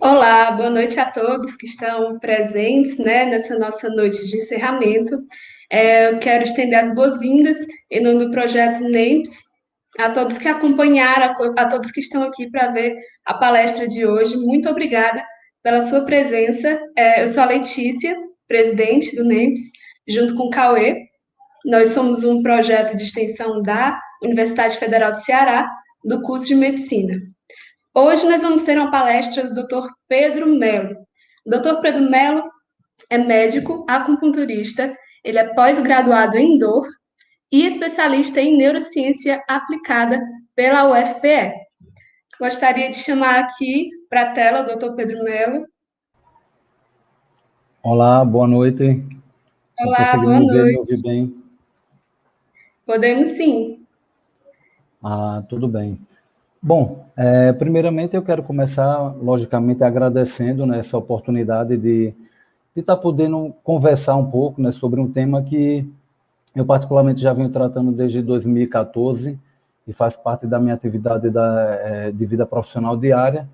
Olá, boa noite a todos que estão presentes, né, nessa nossa noite de encerramento. Eu quero estender as boas-vindas em nome do projeto NEMPS a todos que acompanharam, a todos que estão aqui para ver a palestra de hoje. Muito obrigada pela sua presença. Eu sou a Letícia, presidente do NEMPS, junto com o Cauê. Nós somos um projeto de extensão da Universidade Federal do Ceará, do curso de Medicina. Hoje nós vamos ter uma palestra do Dr. Pedro Melo. O Dr. Pedro Melo é médico, acupunturista, ele é pós-graduado em dor e especialista em neurociência aplicada pela UFPE. Gostaria de chamar aqui para a tela o Dr. Pedro Melo. Olá, boa noite. Estão Olá, conseguindo boa me ver, me noite. ouvir bem? Podemos sim. Tudo bem. Bom, primeiramente eu quero começar, logicamente, agradecendo, né, essa oportunidade de estar podendo conversar um pouco, né, sobre um tema que eu particularmente já venho tratando desde 2014 e faz parte da minha atividade de vida profissional diária.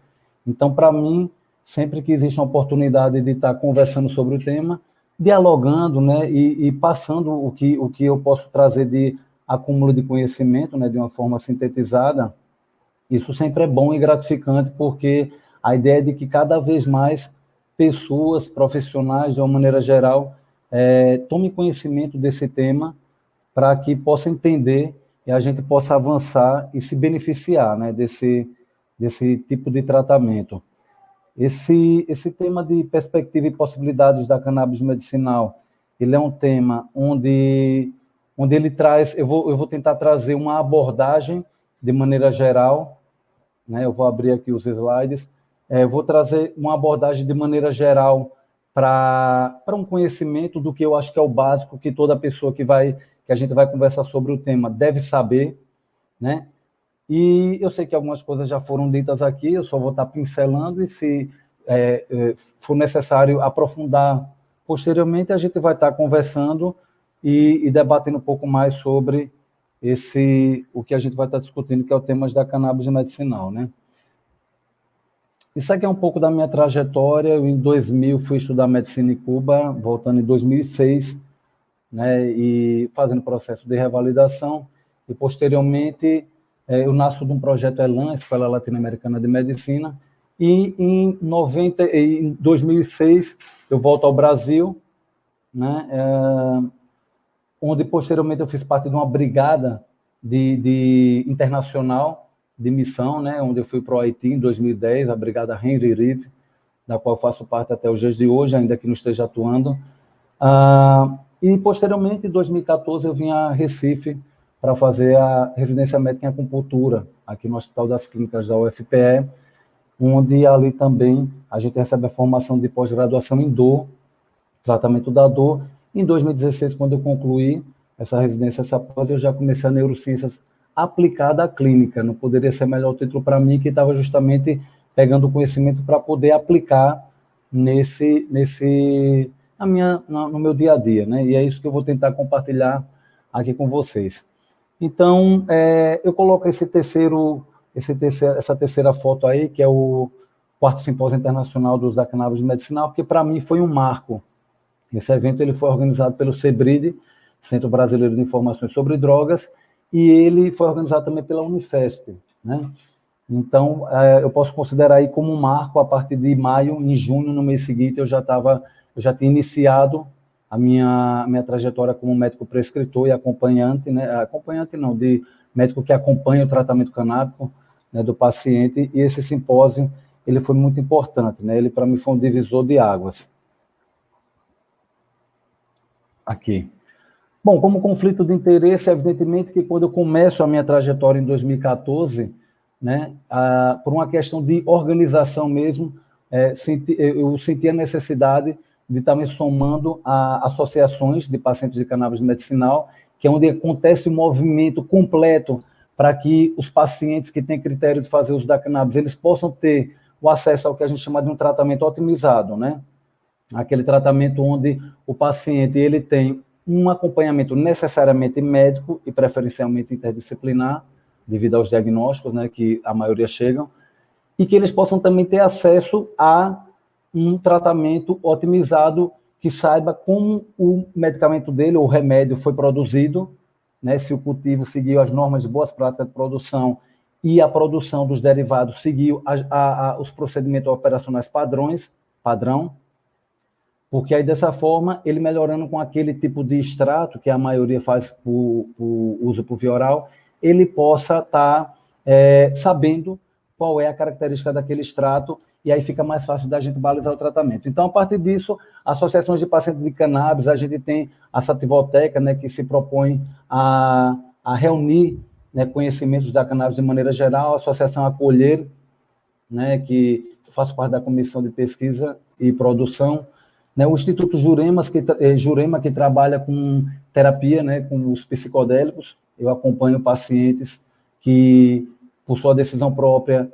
Então, para mim, sempre que existe uma oportunidade de estar conversando sobre o tema, dialogando, né, e passando o que eu posso trazer de acúmulo de conhecimento, né, de uma forma sintetizada, isso sempre é bom e gratificante, porque a ideia é de que cada vez mais pessoas, profissionais, de uma maneira geral, tomem conhecimento desse tema para que possa entender e a gente possa avançar e se beneficiar, né, desse tipo de tratamento. Esse tema de perspectiva e possibilidades da cannabis medicinal, ele é um tema onde ele traz, eu vou tentar trazer uma abordagem de maneira geral, né? Eu vou abrir aqui os slides, eu vou trazer uma abordagem de maneira geral para um conhecimento do que eu acho que é o básico que toda pessoa que a gente vai conversar sobre o tema deve saber, né? E eu sei que algumas coisas já foram ditas aqui, eu só vou estar pincelando e se for necessário aprofundar posteriormente, a gente vai estar conversando e debatendo um pouco mais sobre o que a gente vai estar discutindo, que é o tema da cannabis medicinal, né? Isso aqui é um pouco da minha trajetória. Eu, em 2000, fui estudar medicina em Cuba, voltando em 2006, né, e fazendo processo de revalidação, e posteriormente eu nasço de um projeto ELAN, Escola Latino-Americana de Medicina, e em 2006 eu volto ao Brasil, né, onde posteriormente eu fiz parte de uma brigada de internacional de missão, né, onde eu fui para o Haiti em 2010, a brigada Henry Reed, da qual faço parte até os dias de hoje, ainda que não esteja atuando. E, posteriormente, em 2014, eu vim a Recife para fazer a residência médica em acupuntura, aqui no Hospital das Clínicas da UFPE, onde ali também a gente recebe a formação de pós-graduação em dor, tratamento da dor. Em 2016, quando eu concluí essa residência, eu já comecei a neurociências aplicada à clínica. Não poderia ser melhor o título para mim, que estava justamente pegando o conhecimento para poder aplicar no meu dia a dia, né? E é isso que eu vou tentar compartilhar aqui com vocês. Então, eu coloco essa terceira foto aí, que é o quarto simpósio internacional do uso da cannabis medicinal, porque para mim foi um marco. Esse evento ele foi organizado pelo CEBRID, Centro Brasileiro de Informações sobre Drogas, e ele foi organizado também pela Unifesp, né? Então, eu posso considerar aí como um marco. A partir de maio, em junho, no mês seguinte, eu já tinha iniciado a minha trajetória como médico prescritor e acompanhante, né? Acompanhante não, de médico que acompanha o tratamento canábico, né, do paciente, e esse simpósio, ele foi muito importante, né? Ele, para mim, foi um divisor de águas. Aqui. Bom, como conflito de interesse, evidentemente que quando eu começo a minha trajetória em 2014, né, por uma questão de organização mesmo, eu senti a necessidade de estar me somando a associações de pacientes de cannabis medicinal, que é onde acontece o movimento completo para que os pacientes que têm critério de fazer uso da cannabis, eles possam ter o acesso ao que a gente chama de um tratamento otimizado, né? Aquele tratamento onde o paciente ele tem um acompanhamento necessariamente médico e preferencialmente interdisciplinar, devido aos diagnósticos, né, que a maioria chegam, e que eles possam também ter acesso a um tratamento otimizado que saiba como o medicamento dele, ou o remédio, foi produzido, né, se o cultivo seguiu as normas de boas práticas de produção e a produção dos derivados seguiu os procedimentos operacionais padrão, porque aí, dessa forma, ele melhorando com aquele tipo de extrato, que a maioria faz por uso por via oral, ele possa estar sabendo qual é a característica daquele extrato, e aí fica mais fácil da gente balizar o tratamento. Então, a partir disso, associações de pacientes de cannabis, a gente tem a Sativoteca, né, que se propõe a reunir, né, conhecimentos da cannabis de maneira geral, a Associação Acolher, né, que faço parte da Comissão de Pesquisa e Produção, né, o Instituto Jurema, que trabalha com terapia, né, com os psicodélicos. Eu acompanho pacientes que, por sua decisão própria,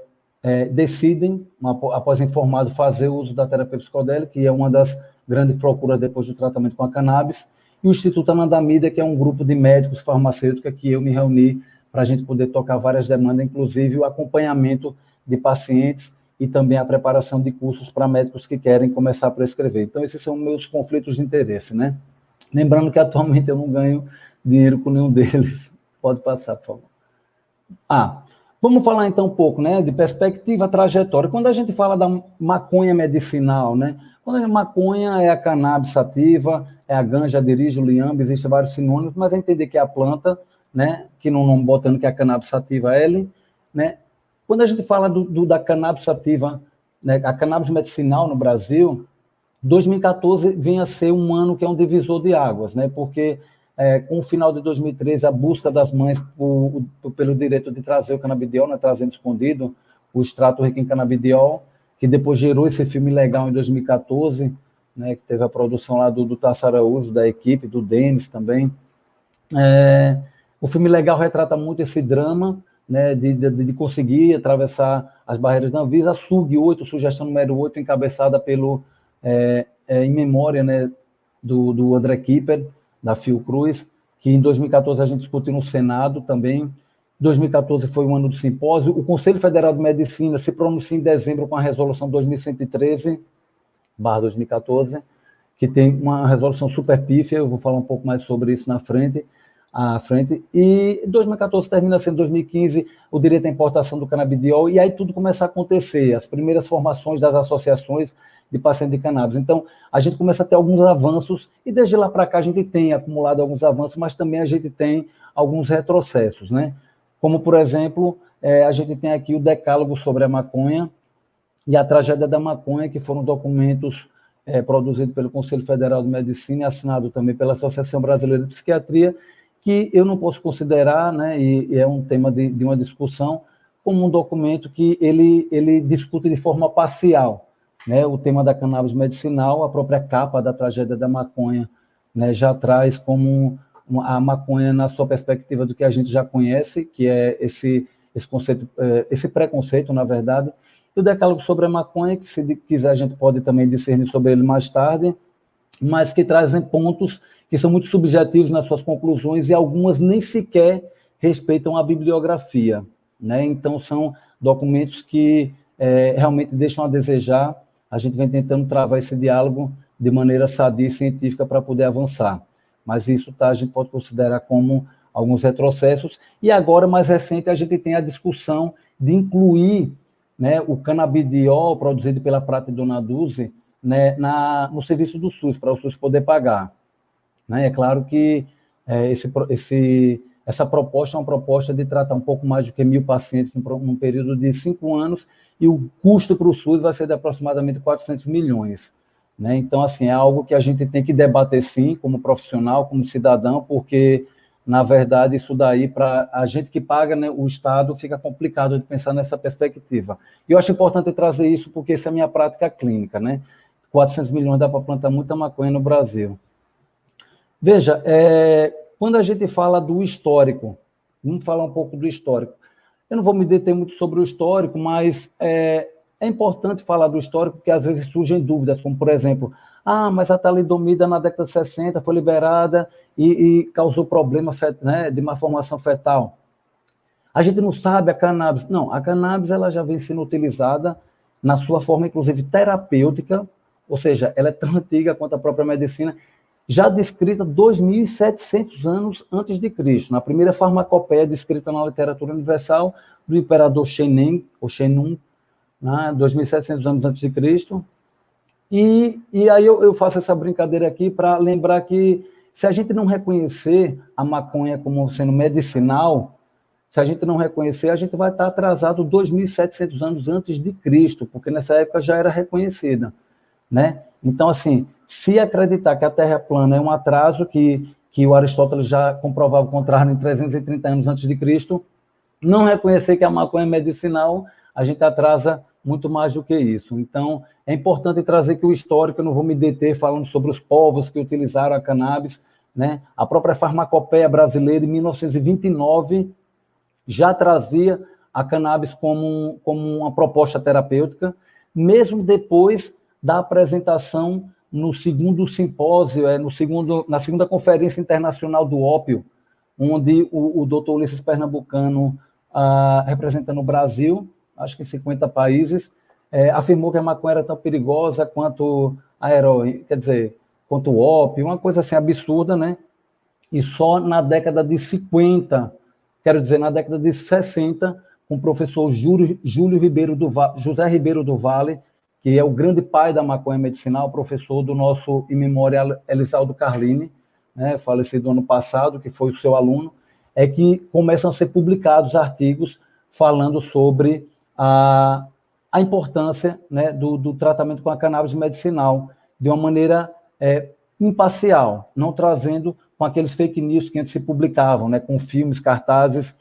decidem, após informado, fazer o uso da terapia psicodélica, que é uma das grandes procuras depois do tratamento com a cannabis, e o Instituto Anandamida, que é um grupo de médicos farmacêuticos que eu me reuni para a gente poder tocar várias demandas, inclusive o acompanhamento de pacientes e também a preparação de cursos para médicos que querem começar a prescrever. Então, esses são meus conflitos de interesse, né? Lembrando que atualmente eu não ganho dinheiro com nenhum deles. Pode passar, por favor. Vamos falar então um pouco, né, de perspectiva, trajetória. Quando a gente fala da maconha medicinal, né, quando a maconha é a cannabis sativa, é a ganja, a dirige, o liambe, existem vários sinônimos, mas é entender que é a planta, né, que no nome botando que é a cannabis sativa L, né. Quando a gente fala da cannabis sativa, né, a cannabis medicinal no Brasil, 2014 vem a ser um ano que é um divisor de águas, né, porque com o final de 2013, a busca das mães pelo direito de trazer o canabidiol, né, trazendo escondido o extrato rico em canabidiol, que depois gerou esse filme legal em 2014, né, que teve a produção lá do Tasso Araújo, da equipe, do Denis também. O filme legal retrata muito esse drama, né, de conseguir atravessar as barreiras da Anvisa. A SUG 8, sugestão número 8, encabeçada pelo, em memória, né, do André Kipper, da Fiocruz, que em 2014 a gente discutiu no Senado também. 2014 foi o ano do simpósio. O Conselho Federal de Medicina se pronuncia em dezembro com a resolução 2113/2014, que tem uma resolução super pífia, eu vou falar um pouco mais sobre isso à frente. E 2014 termina sendo 2015 o direito à importação do canabidiol, e aí tudo começa a acontecer, as primeiras formações das associações de pacientes de cannabis. Então, a gente começa a ter alguns avanços, e desde lá para cá a gente tem acumulado alguns avanços, mas também a gente tem alguns retrocessos, né? Como, por exemplo, a gente tem aqui o decálogo sobre a maconha e a tragédia da maconha, que foram documentos produzidos pelo Conselho Federal de Medicina e assinado também pela Associação Brasileira de Psiquiatria, que eu não posso considerar, né, e é um tema de uma discussão, como um documento que ele discute de forma parcial, né, o tema da cannabis medicinal. A própria capa da tragédia da maconha, né, já traz como a maconha na sua perspectiva do que a gente já conhece, que é esse conceito, esse preconceito, na verdade, e o decálogo sobre a maconha, que se quiser a gente pode também discernir sobre ele mais tarde, mas que trazem pontos que são muito subjetivos nas suas conclusões, e algumas nem sequer respeitam a bibliografia, né? Então, são documentos que realmente deixam a desejar. A gente vem tentando travar esse diálogo de maneira sadia e científica para poder avançar, mas isso a gente pode considerar como alguns retrocessos. E agora, mais recente, a gente tem a discussão de incluir, né, o canabidiol produzido pela Prata e Dona Dulce, né, no serviço do SUS, para o SUS poder pagar, né? É claro que essa proposta é uma proposta de tratar um pouco mais do que 1.000 pacientes num período de 5 anos, e o custo para o SUS vai ser de aproximadamente 400 milhões. Né? Então, assim, é algo que a gente tem que debater, sim, como profissional, como cidadão, porque, na verdade, isso daí, para a gente que paga, né, o Estado, fica complicado de pensar nessa perspectiva. E eu acho importante trazer isso, porque essa é a minha prática clínica, né? 400 milhões dá para plantar muita maconha no Brasil. Veja, quando a gente fala do histórico, vamos falar um pouco do histórico. Eu não vou me deter muito sobre o histórico, mas é importante falar do histórico, porque às vezes surgem dúvidas, como, por exemplo, mas a talidomida na década de 60 foi liberada e causou problema, né, de malformação fetal. a gente não sabe a cannabis. Não, a cannabis ela já vem sendo utilizada na sua forma, inclusive, terapêutica, ou seja, ela é tão antiga quanto a própria medicina, já descrita 2.700 anos antes de Cristo, na primeira farmacopeia descrita na literatura universal do imperador Shennong, ou Shenun, né, 2.700 anos antes de Cristo. E aí eu faço essa brincadeira aqui para lembrar que se a gente não reconhecer a maconha como sendo medicinal, se a gente não reconhecer, a gente vai estar atrasado 2.700 anos antes de Cristo, porque nessa época já era reconhecida, né? Então, assim, se acreditar que a Terra é plana é um atraso, que o Aristóteles já comprovava o contrário em 330 anos antes de Cristo, não reconhecer que a maconha é medicinal, a gente atrasa muito mais do que isso. Então, é importante trazer que o histórico, eu não vou me deter falando sobre os povos que utilizaram a cannabis, né? A própria farmacopeia brasileira, em 1929, já trazia a cannabis como uma proposta terapêutica, mesmo depois da apresentação no segundo simpósio, na segunda Conferência Internacional do Ópio, onde o doutor Ulisses Pernambucano, representando o Brasil, acho que em 50 países, afirmou que a maconha era tão perigosa quanto a heroína, quer dizer, quanto o ópio, uma coisa assim absurda, né? E só na década de 50, quero dizer, na década de 60, com o professor José Ribeiro do Vale, que é o grande pai da maconha medicinal, professor do nosso, em memória, Elisaldo Carlini, né, falecido ano passado, que foi o seu aluno, é que começam a ser publicados artigos falando sobre a importância, né, do tratamento com a cannabis medicinal, de uma maneira imparcial, não trazendo com aqueles fake news que antes se publicavam, né, com filmes, cartazes,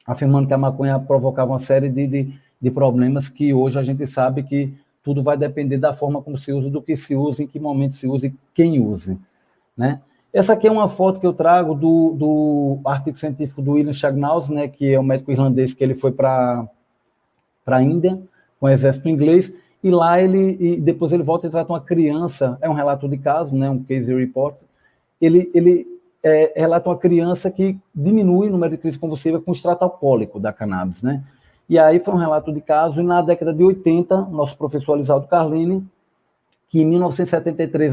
afirmando que a maconha provocava uma série de problemas que hoje a gente sabe que tudo vai depender da forma como se usa, do que se usa, em que momento se usa e quem use, né? Essa aqui é uma foto que eu trago do artigo científico do William Shagnaus, né, que é um médico irlandês que ele foi para a Índia, com o exército inglês, e lá depois ele volta e trata uma criança, é um relato de caso, né, um case report, ele relata uma criança que diminui o número de crise convulsiva com o extrato alcoólico da cannabis, né? E aí foi um relato de caso, e na década de 80, nosso professor Elisaldo Carlini, que em 1973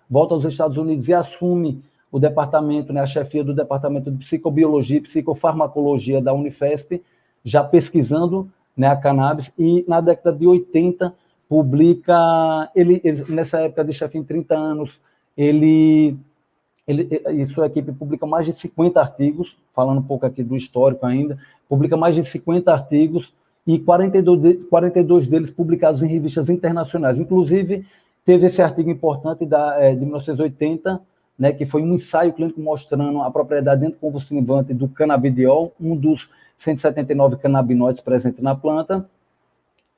volta aos Estados Unidos e assume o departamento, né, a chefia do departamento de psicobiologia e psicofarmacologia da Unifesp, já pesquisando, né, a cannabis, e na década de 80 publica, ele nessa época de chefia em 30 anos, ele e sua equipe publica mais de 50 artigos, falando um pouco aqui do histórico ainda, publica mais de 50 artigos e 42 deles publicados em revistas internacionais. Inclusive, teve esse artigo importante de 1980, né, que foi um ensaio clínico mostrando a propriedade anticonvulsivante do canabidiol, um dos 179 canabinoides presentes na planta.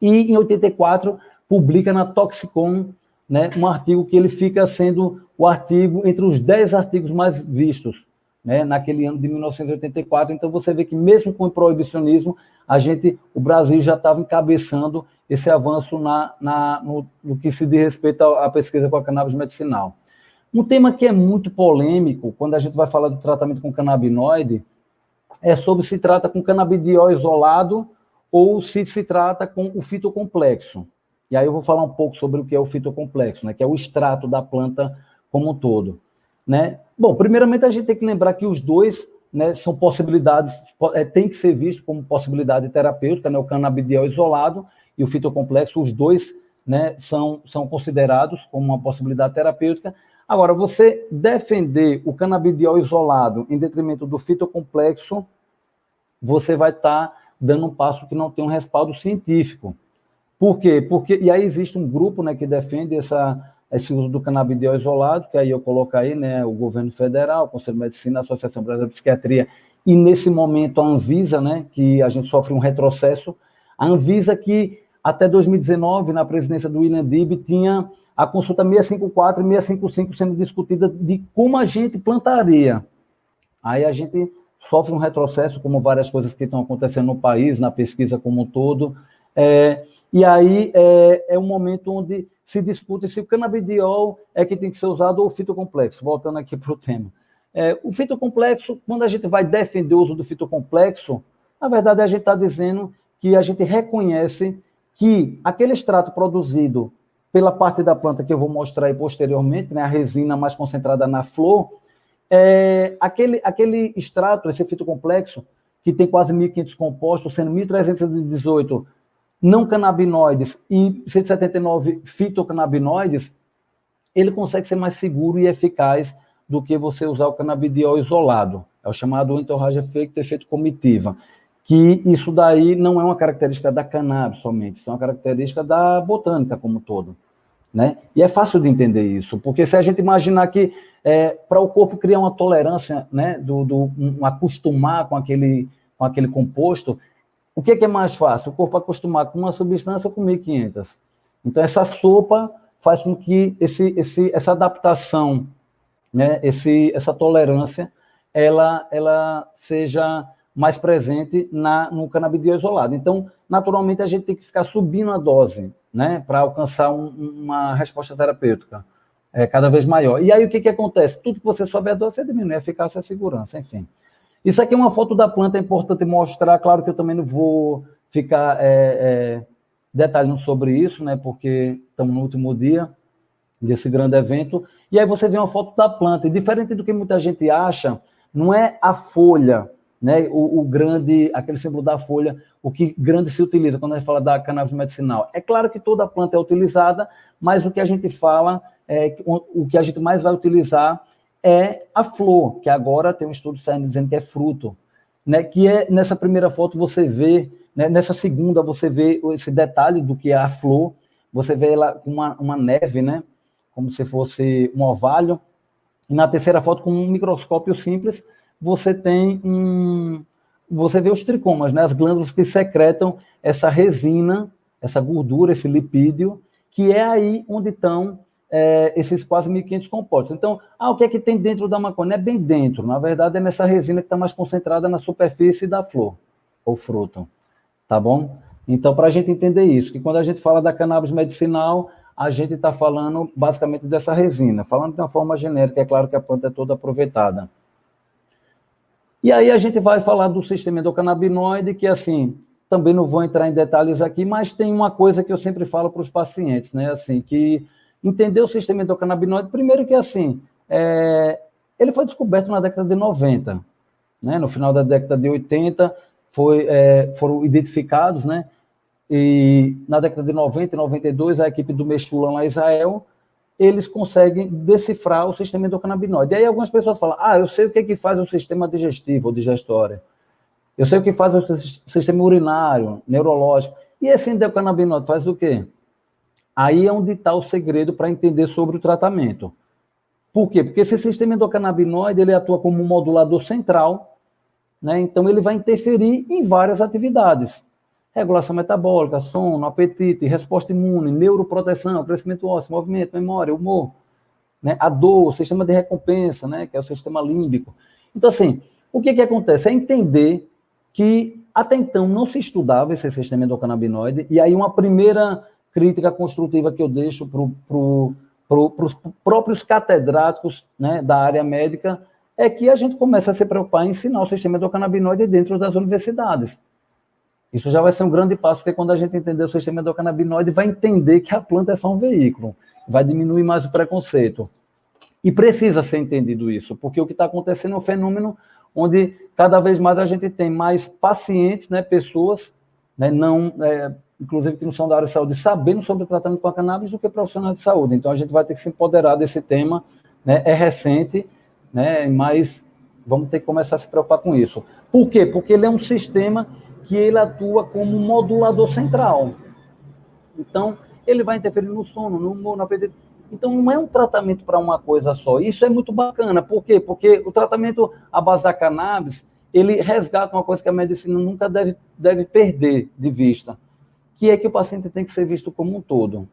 E, em 84, publica na Toxicon, né, um artigo que ele fica sendo o artigo entre os 10 artigos mais vistos, né, naquele ano de 1984. Então, você vê que mesmo com o proibicionismo, o Brasil já estava encabeçando esse avanço no que se diz respeito à pesquisa com a cannabis medicinal. Um tema que é muito polêmico, quando a gente vai falar do tratamento com canabinoide, é sobre se trata com canabidiol isolado ou se trata com o fitocomplexo. E aí eu vou falar um pouco sobre o que é o fitocomplexo, né, que é o extrato da planta como um todo, né? Bom, primeiramente a gente tem que lembrar que os dois, né, são possibilidades, tem que ser visto como possibilidade terapêutica, né, o canabidiol isolado e o fitocomplexo, os dois, né, são considerados como uma possibilidade terapêutica. Agora, você defender o canabidiol isolado em detrimento do fitocomplexo, você vai estar dando um passo que não tem um respaldo científico. Por quê? E aí existe um grupo, né, que defende esse uso do canabidiol isolado, que aí eu coloco aí, né, o governo federal, o Conselho de Medicina, a Associação Brasileira de Psiquiatria, e nesse momento a Anvisa, né, que a gente sofre um retrocesso, a Anvisa que até 2019, na presidência do William Dibby, tinha a consulta 654 e 655 sendo discutida de como a gente plantaria. Aí a gente sofre um retrocesso, como várias coisas que estão acontecendo no país, na pesquisa como um todo, e aí é um momento onde se discute se o canabidiol é que tem que ser usado ou o fitocomplexo, voltando aqui para o tema. O fitocomplexo, quando a gente vai defender o uso do fitocomplexo, na verdade a gente está dizendo que a gente reconhece que aquele extrato produzido pela parte da planta que eu vou mostrar aí posteriormente, né, a resina mais concentrada na flor, aquele extrato, esse fitocomplexo, que tem quase 1.500 compostos, sendo 1.318 não canabinoides e 179 fitocannabinoides, ele consegue ser mais seguro e eficaz do que você usar o canabidiol isolado. É o chamado entourage effect, efeito comitiva. Que isso daí não é uma característica da cannabis somente, isso é uma característica da botânica como um todo. Né? E é fácil de entender isso, porque se a gente imaginar que para o corpo criar uma tolerância, né, acostumar com aquele composto, o que é mais fácil? O corpo acostumar com uma substância ou com 1.500. Então, essa sopa faz com que essa adaptação, né, essa tolerância, ela seja mais presente no canabidiol isolado. Então, naturalmente, a gente tem que ficar subindo a dose, né, para alcançar uma resposta terapêutica cada vez maior. E aí, o que acontece? Tudo que você sobe a dose, você diminui a eficácia e a segurança, enfim. Isso aqui é uma foto da planta, é importante mostrar, claro que eu também não vou ficar detalhando sobre isso, né, porque estamos no último dia desse grande evento, e aí você vê uma foto da planta, e diferente do que muita gente acha, não é a folha, né, aquele símbolo da folha, o que grande se utiliza quando a gente fala da cannabis medicinal. É claro que toda planta é utilizada, mas o que a gente fala, o que a gente mais vai utilizar é a flor, que agora tem um estudo saindo dizendo que é fruto, né, que nessa primeira foto você vê, né, nessa segunda você vê esse detalhe do que é a flor, você vê ela com uma neve, né, como se fosse um orvalho, e na terceira foto, com um microscópio simples, você vê os tricomas, né, as glândulas que secretam essa resina, essa gordura, esse lipídio, que é aí onde estão esses quase 1.500 compostos. Então, o que é que tem dentro da maconha? Não é bem dentro, na verdade é nessa resina que está mais concentrada na superfície da flor, ou fruto, tá bom? Então, para a gente entender isso, que quando a gente fala da cannabis medicinal, a gente está falando basicamente dessa resina, falando de uma forma genérica, é claro que a planta é toda aproveitada. E aí a gente vai falar do sistema endocannabinoide, que assim, também não vou entrar em detalhes aqui, mas tem uma coisa que eu sempre falo para os pacientes, né, assim, que entender o sistema endocannabinoide, primeiro que assim, ele foi descoberto na década de 90, né, no final da década de 80, foram identificados, né, e na década de 90 e 92, a equipe do Meshulam lá em Israel, eles conseguem decifrar o sistema endocannabinoide. E aí algumas pessoas falam, eu sei o que é que faz o sistema digestivo ou digestório, eu sei o que faz o sistema urinário, neurológico, e esse endocannabinoide faz o quê? Aí é onde está o segredo para entender sobre o tratamento. Por quê? Porque esse sistema endocannabinoide, ele atua como um modulador central, né? Então ele vai interferir em várias atividades. Regulação metabólica, sono, apetite, resposta imune, neuroproteção, crescimento ósseo, movimento, memória, humor, né? A dor, o sistema de recompensa, né? Que é o sistema límbico. Então, assim, o que acontece? É entender que até então não se estudava esse sistema endocannabinoide, e aí uma primeira crítica construtiva que eu deixo para os próprios catedráticos, né, da área médica, é que a gente começa a se preocupar em ensinar o sistema endocannabinoide dentro das universidades. Isso já vai ser um grande passo, porque quando a gente entender o sistema endocannabinoide, vai entender que a planta é só um veículo, vai diminuir mais o preconceito. E precisa ser entendido isso, porque o que está acontecendo é um fenômeno onde cada vez mais a gente tem mais pacientes, né, pessoas, né, inclusive que não são da área de saúde, sabendo sobre o tratamento com a cannabis do que profissionais de saúde. Então a gente vai ter que se empoderar desse tema, né, é recente, né, mas vamos ter que começar a se preocupar com isso. Por quê? Porque ele é um sistema que ele atua como um modulador central. Então, ele vai interferir no sono, no humor, no apetite. Então, não é um tratamento para uma coisa só. Isso é muito bacana. Por quê? Porque o tratamento à base da cannabis, ele resgata uma coisa que a medicina nunca deve perder de vista, que é que o paciente tem que ser visto como um todo,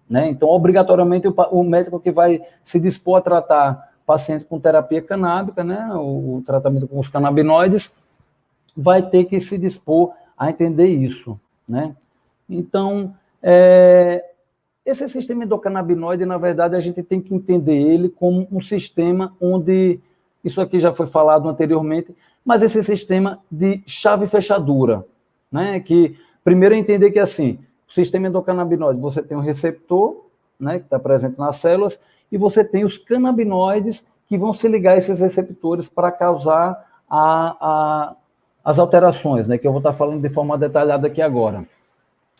né? Então, obrigatoriamente, o médico que vai se dispor a tratar paciente com terapia canábica, né, o tratamento com os canabinoides, vai ter que se dispor a entender isso, né? Então, esse sistema endocannabinoide, na verdade, a gente tem que entender ele como um sistema onde isso aqui já foi falado anteriormente, mas esse sistema de chave e fechadura, né? Que primeiro é entender que, assim, o sistema endocannabinoide, você tem um receptor, né, que está presente nas células, e você tem os canabinoides que vão se ligar a esses receptores para causar as alterações, né, que eu vou estar falando de forma detalhada aqui agora.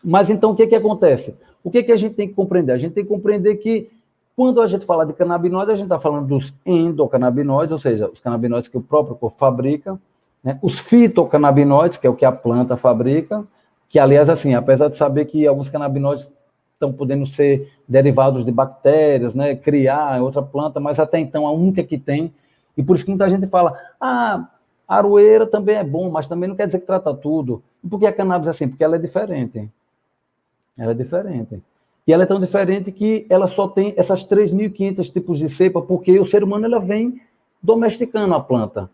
Mas então, o que acontece? O que a gente tem que compreender? A gente tem que compreender que, quando a gente fala de canabinoides, a gente está falando dos endocannabinoides, ou seja, os canabinoides que o próprio corpo fabrica, né? Os fitocannabinoides, que é o que a planta fabrica, que, aliás, assim, apesar de saber que alguns canabinoides estão podendo ser derivados de bactérias, né, criar outra planta, mas até então a única que tem, e por isso que muita gente fala, a aroeira também é bom, mas também não quer dizer que trata tudo. E por que a cannabis é assim? Porque ela é diferente. Ela é diferente. E ela é tão diferente que ela só tem essas 3.500 tipos de cepa, porque o ser humano ela vem domesticando a planta.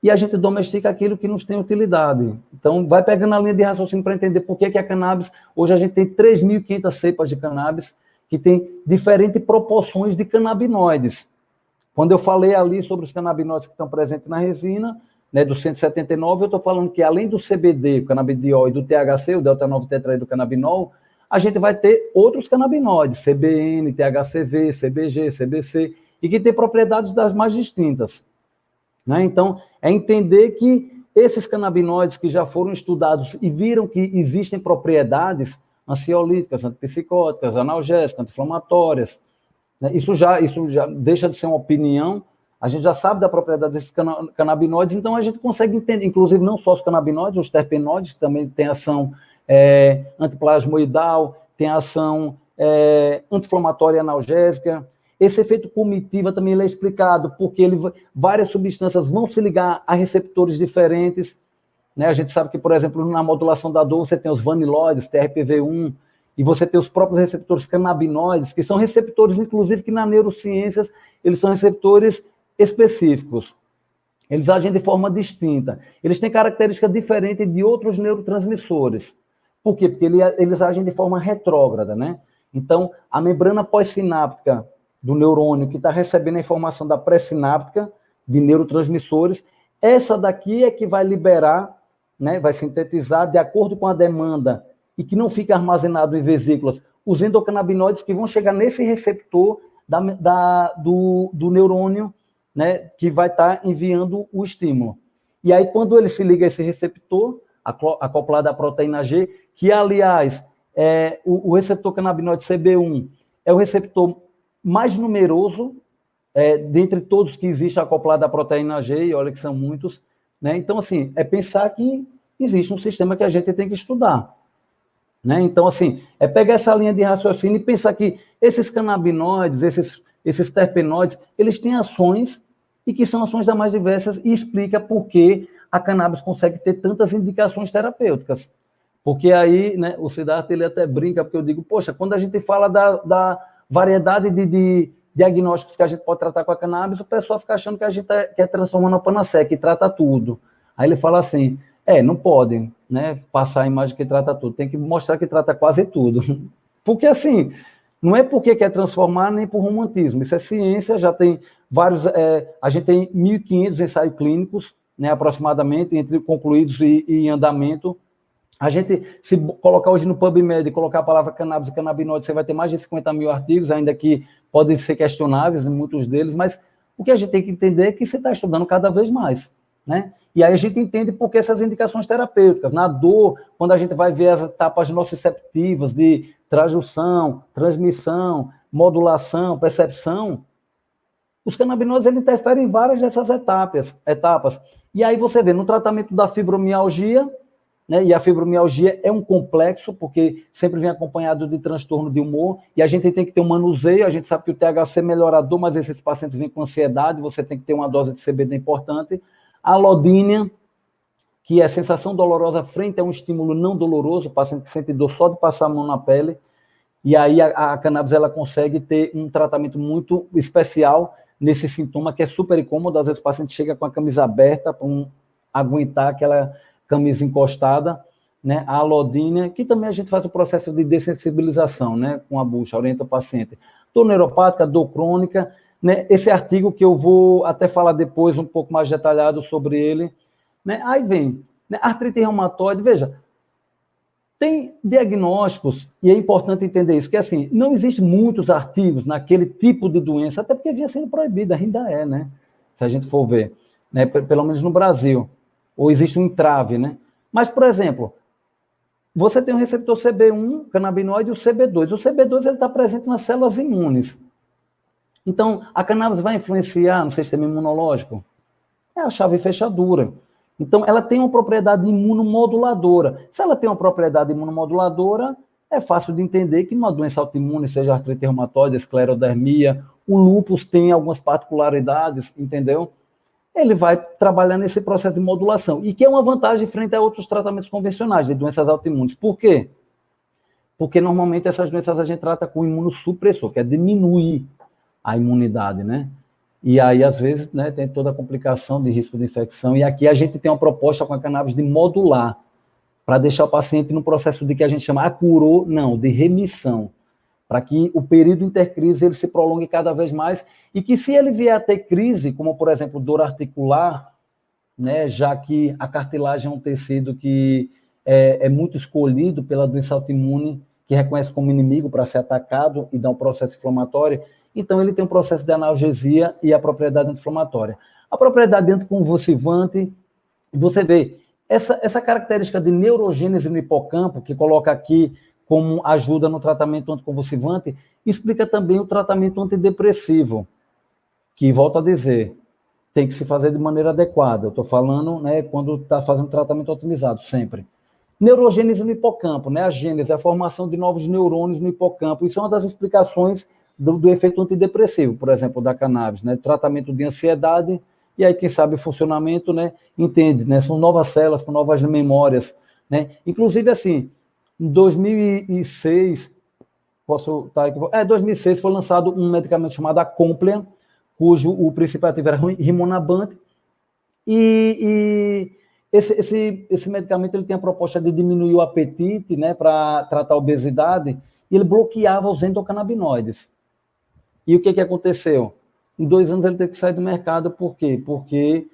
E a gente domestica aquilo que nos tem utilidade. Então, vai pegando a linha de raciocínio para entender por que a cannabis... Hoje a gente tem 3.500 cepas de cannabis que tem diferentes proporções de canabinoides. Quando eu falei ali sobre os canabinoides que estão presentes na resina, né, do 179, eu estou falando que além do CBD, o canabidiol, e do THC, o delta-9-tetraidrocannabinol, a gente vai ter outros canabinoides, CBN, THCV, CBG, CBC, e que tem propriedades das mais distintas. Né? Então, é entender que esses canabinoides que já foram estudados e viram que existem propriedades ansiolíticas, antipsicóticas, analgésicas, anti-inflamatórias, né? Isso já deixa de ser uma opinião, a gente já sabe da propriedade desses canabinoides, então a gente consegue entender, inclusive não só os canabinoides, os terpenoides também têm ação antiplasmoidal, tem ação anti-inflamatória e analgésica. Esse efeito comitiva também ele é explicado, porque várias substâncias vão se ligar a receptores diferentes. Né? A gente sabe que, por exemplo, na modulação da dor, você tem os vaniloides, TRPV1, e você tem os próprios receptores canabinoides, que são receptores, inclusive, que na neurociências, eles são receptores específicos. Eles agem de forma distinta. Eles têm características diferentes de outros neurotransmissores. Por quê? Porque eles agem de forma retrógrada, né? Então, a membrana pós-sináptica do neurônio que está recebendo a informação da pré-sináptica de neurotransmissores, essa daqui é que vai liberar, né, vai sintetizar de acordo com a demanda e que não fica armazenado em vesículas, os endocannabinoides que vão chegar nesse receptor do neurônio, né, que vai estar enviando o estímulo. E aí, quando ele se liga a esse receptor, acoplado à proteína G, que, aliás, o receptor canabinoide CB1 é o receptor mais numeroso dentre todos que existem acoplado à proteína G, e olha que são muitos, né? Então, assim, é pensar que existe um sistema que a gente tem que estudar. Né? Então, assim, é pegar essa linha de raciocínio e pensar que esses canabinoides, esses terpenoides, eles têm ações e que são ações das mais diversas e explica por que a cannabis consegue ter tantas indicações terapêuticas. Porque aí, né, o Siddhartha, ele até brinca, porque eu digo, poxa, quando a gente fala da variedade de diagnósticos que a gente pode tratar com a cannabis, o pessoal fica achando que a gente quer transformar na panaceia, que trata tudo. Aí ele fala assim, não podem, né, passar a imagem que trata tudo, tem que mostrar que trata quase tudo. Porque, assim, não é porque quer transformar nem por romantismo, isso é ciência, já tem vários, a gente tem 1.500 ensaios clínicos, né, aproximadamente, entre concluídos e em andamento. A gente, se colocar hoje no PubMed e colocar a palavra cannabis e canabinoide, você vai ter mais de 50 mil artigos, ainda que podem ser questionáveis, muitos deles, mas o que a gente tem que entender é que você está estudando cada vez mais, né? E aí a gente entende por que essas indicações terapêuticas. Na dor, quando a gente vai ver as etapas nociceptivas de transdução, transmissão, modulação, percepção, os canabinoides eles interferem em várias dessas etapas. E aí você vê, no tratamento da fibromialgia, né, e a fibromialgia é um complexo, porque sempre vem acompanhado de transtorno de humor, e a gente tem que ter um manuseio, a gente sabe que o THC é melhorador, mas esses pacientes vêm com ansiedade, você tem que ter uma dose de CBD importante. A alodínia, que é sensação dolorosa frente a um estímulo não doloroso, o paciente que sente dor só de passar a mão na pele, e aí a cannabis ela consegue ter um tratamento muito especial nesse sintoma, que é super incômodo, às vezes o paciente chega com a camisa aberta para aguentar aquela camisa encostada, né? A alodínia, que também a gente faz o processo de dessensibilização, né? Com a bucha, orienta o paciente. Dor neuropática, dor crônica, né, esse artigo que eu vou até falar depois um pouco mais detalhado sobre ele, né, aí vem, né, artrite reumatoide, veja, tem diagnósticos, e é importante entender isso, que assim, não existem muitos artigos naquele tipo de doença, até porque vinha sendo proibida, ainda é, né? Se a gente for ver, né? Pelo menos no Brasil. Ou existe um entrave, né? Mas, por exemplo, você tem o receptor CB1, canabinoide, e o CB2. O CB2 está presente nas células imunes. Então, a cannabis vai influenciar no sistema imunológico? É a chave fechadura. Então, ela tem uma propriedade imunomoduladora. Se ela tem uma propriedade imunomoduladora, é fácil de entender que numa doença autoimune, seja artrite reumatoide, esclerodermia, o lúpus tem algumas particularidades, entendeu? Ele vai trabalhar nesse processo de modulação, e que é uma vantagem frente a outros tratamentos convencionais de doenças autoimunes. Por quê? Porque normalmente essas doenças a gente trata com imunossupressor, que é diminuir a imunidade, né? E aí, às vezes, né, tem toda a complicação de risco de infecção. E aqui a gente tem uma proposta com a cannabis de modular, para deixar o paciente no processo de que a gente chama curou, não, de remissão, para que o período intercrise ele se prolongue cada vez mais e que se ele vier a ter crise, como, por exemplo, dor articular, né, já que a cartilagem é um tecido que é muito escolhido pela doença autoimune, que reconhece como inimigo para ser atacado e dar um processo inflamatório, então ele tem um processo de analgesia e a propriedade anti-inflamatória. A propriedade anticonvulsivante, você vê, essa característica de neurogênese no hipocampo, que coloca aqui como ajuda no tratamento anticonvulsivante, explica também o tratamento antidepressivo, que, volto a dizer, tem que se fazer de maneira adequada. Eu estou falando, né, quando está fazendo tratamento otimizado, sempre. Neurogênese no hipocampo, né? A gênese, a formação de novos neurônios no hipocampo. Isso é uma das explicações do efeito antidepressivo, por exemplo, da cannabis, né? Tratamento de ansiedade, e aí quem sabe o funcionamento, né, entende, né? São novas células com novas memórias, né? Inclusive, assim, em 2006, posso estar equivocado, 2006 foi lançado um medicamento chamado Acomplian, cujo o princípio ativo era rimonabant, e esse medicamento ele tem a proposta de diminuir o apetite, né, para tratar a obesidade, e ele bloqueava os endocannabinoides. E o que aconteceu? Em 2 anos ele teve que sair do mercado, por quê? Porque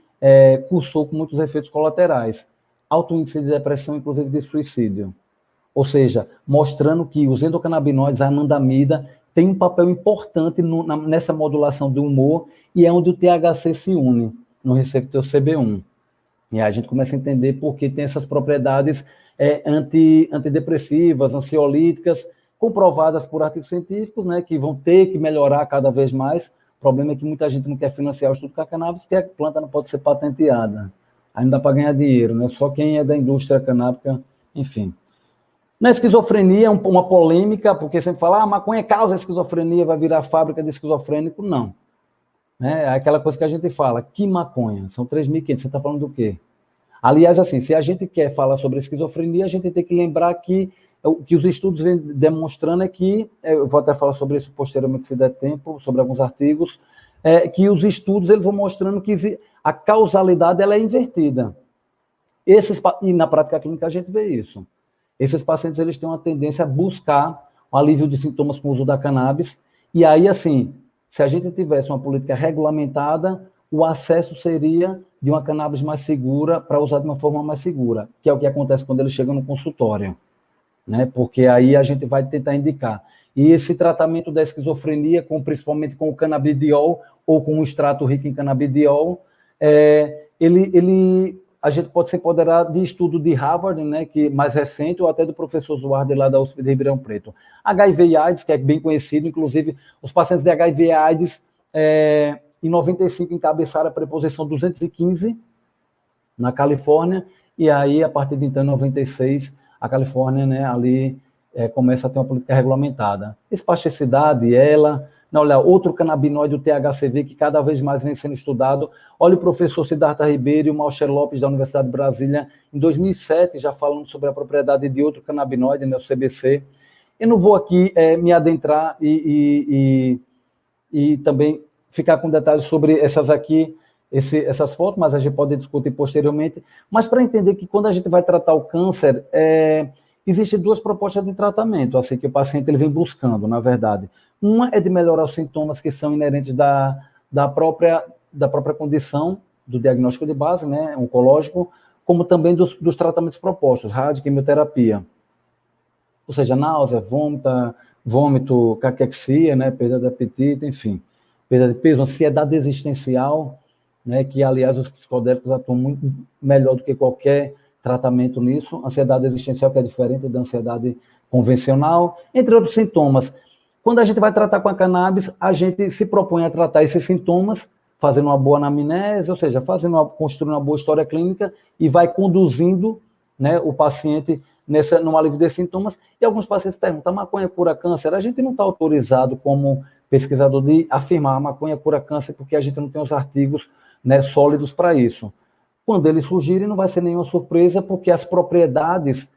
cursou com muitos efeitos colaterais. Alto índice de depressão, inclusive de suicídio. Ou seja, mostrando que os endocannabinoides, a anandamida, tem um papel importante nessa modulação do humor, e é onde o THC se une, no receptor CB1. E aí a gente começa a entender por que tem essas propriedades antidepressivas, ansiolíticas, comprovadas por artigos científicos, né, que vão ter que melhorar cada vez mais. O problema é que muita gente não quer financiar o estudo com a cannabis, porque a planta não pode ser patenteada. Aí não dá para ganhar dinheiro, né? Só quem é da indústria canábica, enfim. Na esquizofrenia, é uma polêmica, porque sempre fala, maconha causa esquizofrenia, vai virar fábrica de esquizofrênico. Não. É aquela coisa que a gente fala, que maconha? São 3.500, você está falando do quê? Aliás, assim, se a gente quer falar sobre esquizofrenia, a gente tem que lembrar que o que os estudos vêm demonstrando é que, eu vou até falar sobre isso posteriormente, se der tempo, sobre alguns artigos, que os estudos eles vão mostrando que a causalidade ela é invertida. E na prática clínica a gente vê isso. Esses pacientes eles têm uma tendência a buscar o alívio de sintomas com o uso da cannabis, e aí, assim, se a gente tivesse uma política regulamentada, o acesso seria de uma cannabis mais segura para usar de uma forma mais segura, que é o que acontece quando eles chegam no consultório, né? Porque aí a gente vai tentar indicar. E esse tratamento da esquizofrenia, principalmente com o canabidiol ou com um extrato rico em canabidiol, a gente pode se empoderar de estudo de Harvard, né, que mais recente, ou até do professor Zuardi lá da USP de Ribeirão Preto. HIV e AIDS, que é bem conhecido, inclusive os pacientes de HIV e AIDS, em 95 encabeçaram a preposição 215 na Califórnia, e aí, a partir de então, em 96, a Califórnia, né, ali começa a ter uma política regulamentada. Espasticidade, olha, outro canabinoide, o THCV, que cada vez mais vem sendo estudado. Olha o professor Siddhartha Ribeiro e o Malcher Lopes, da Universidade de Brasília, em 2007, já falando sobre a propriedade de outro canabinoide, né, o CBC. Eu não vou aqui me adentrar e também ficar com detalhes sobre essas fotos, mas a gente pode discutir posteriormente. Mas para entender que quando a gente vai tratar o câncer, existem 2 propostas de tratamento, assim, que o paciente ele vem buscando, na verdade. Uma é de melhorar os sintomas que são inerentes da própria condição do diagnóstico de base, né, oncológico, como também dos tratamentos propostos, rádio, quimioterapia. Ou seja, náusea, vômito, caquexia, né, perda de apetite, enfim, perda de peso, ansiedade existencial, né, que, aliás, os psicodélicos atuam muito melhor do que qualquer tratamento nisso, ansiedade existencial, que é diferente da ansiedade convencional, entre outros sintomas. Quando a gente vai tratar com a cannabis, a gente se propõe a tratar esses sintomas, fazendo uma boa anamnese, ou seja, construindo uma boa história clínica e vai conduzindo, né, o paciente no alívio desses sintomas. E alguns pacientes perguntam, a maconha cura câncer? A gente não está autorizado como pesquisador de afirmar a maconha cura câncer, porque a gente não tem os artigos, né, sólidos para isso. Quando eles surgirem, não vai ser nenhuma surpresa, porque as propriedades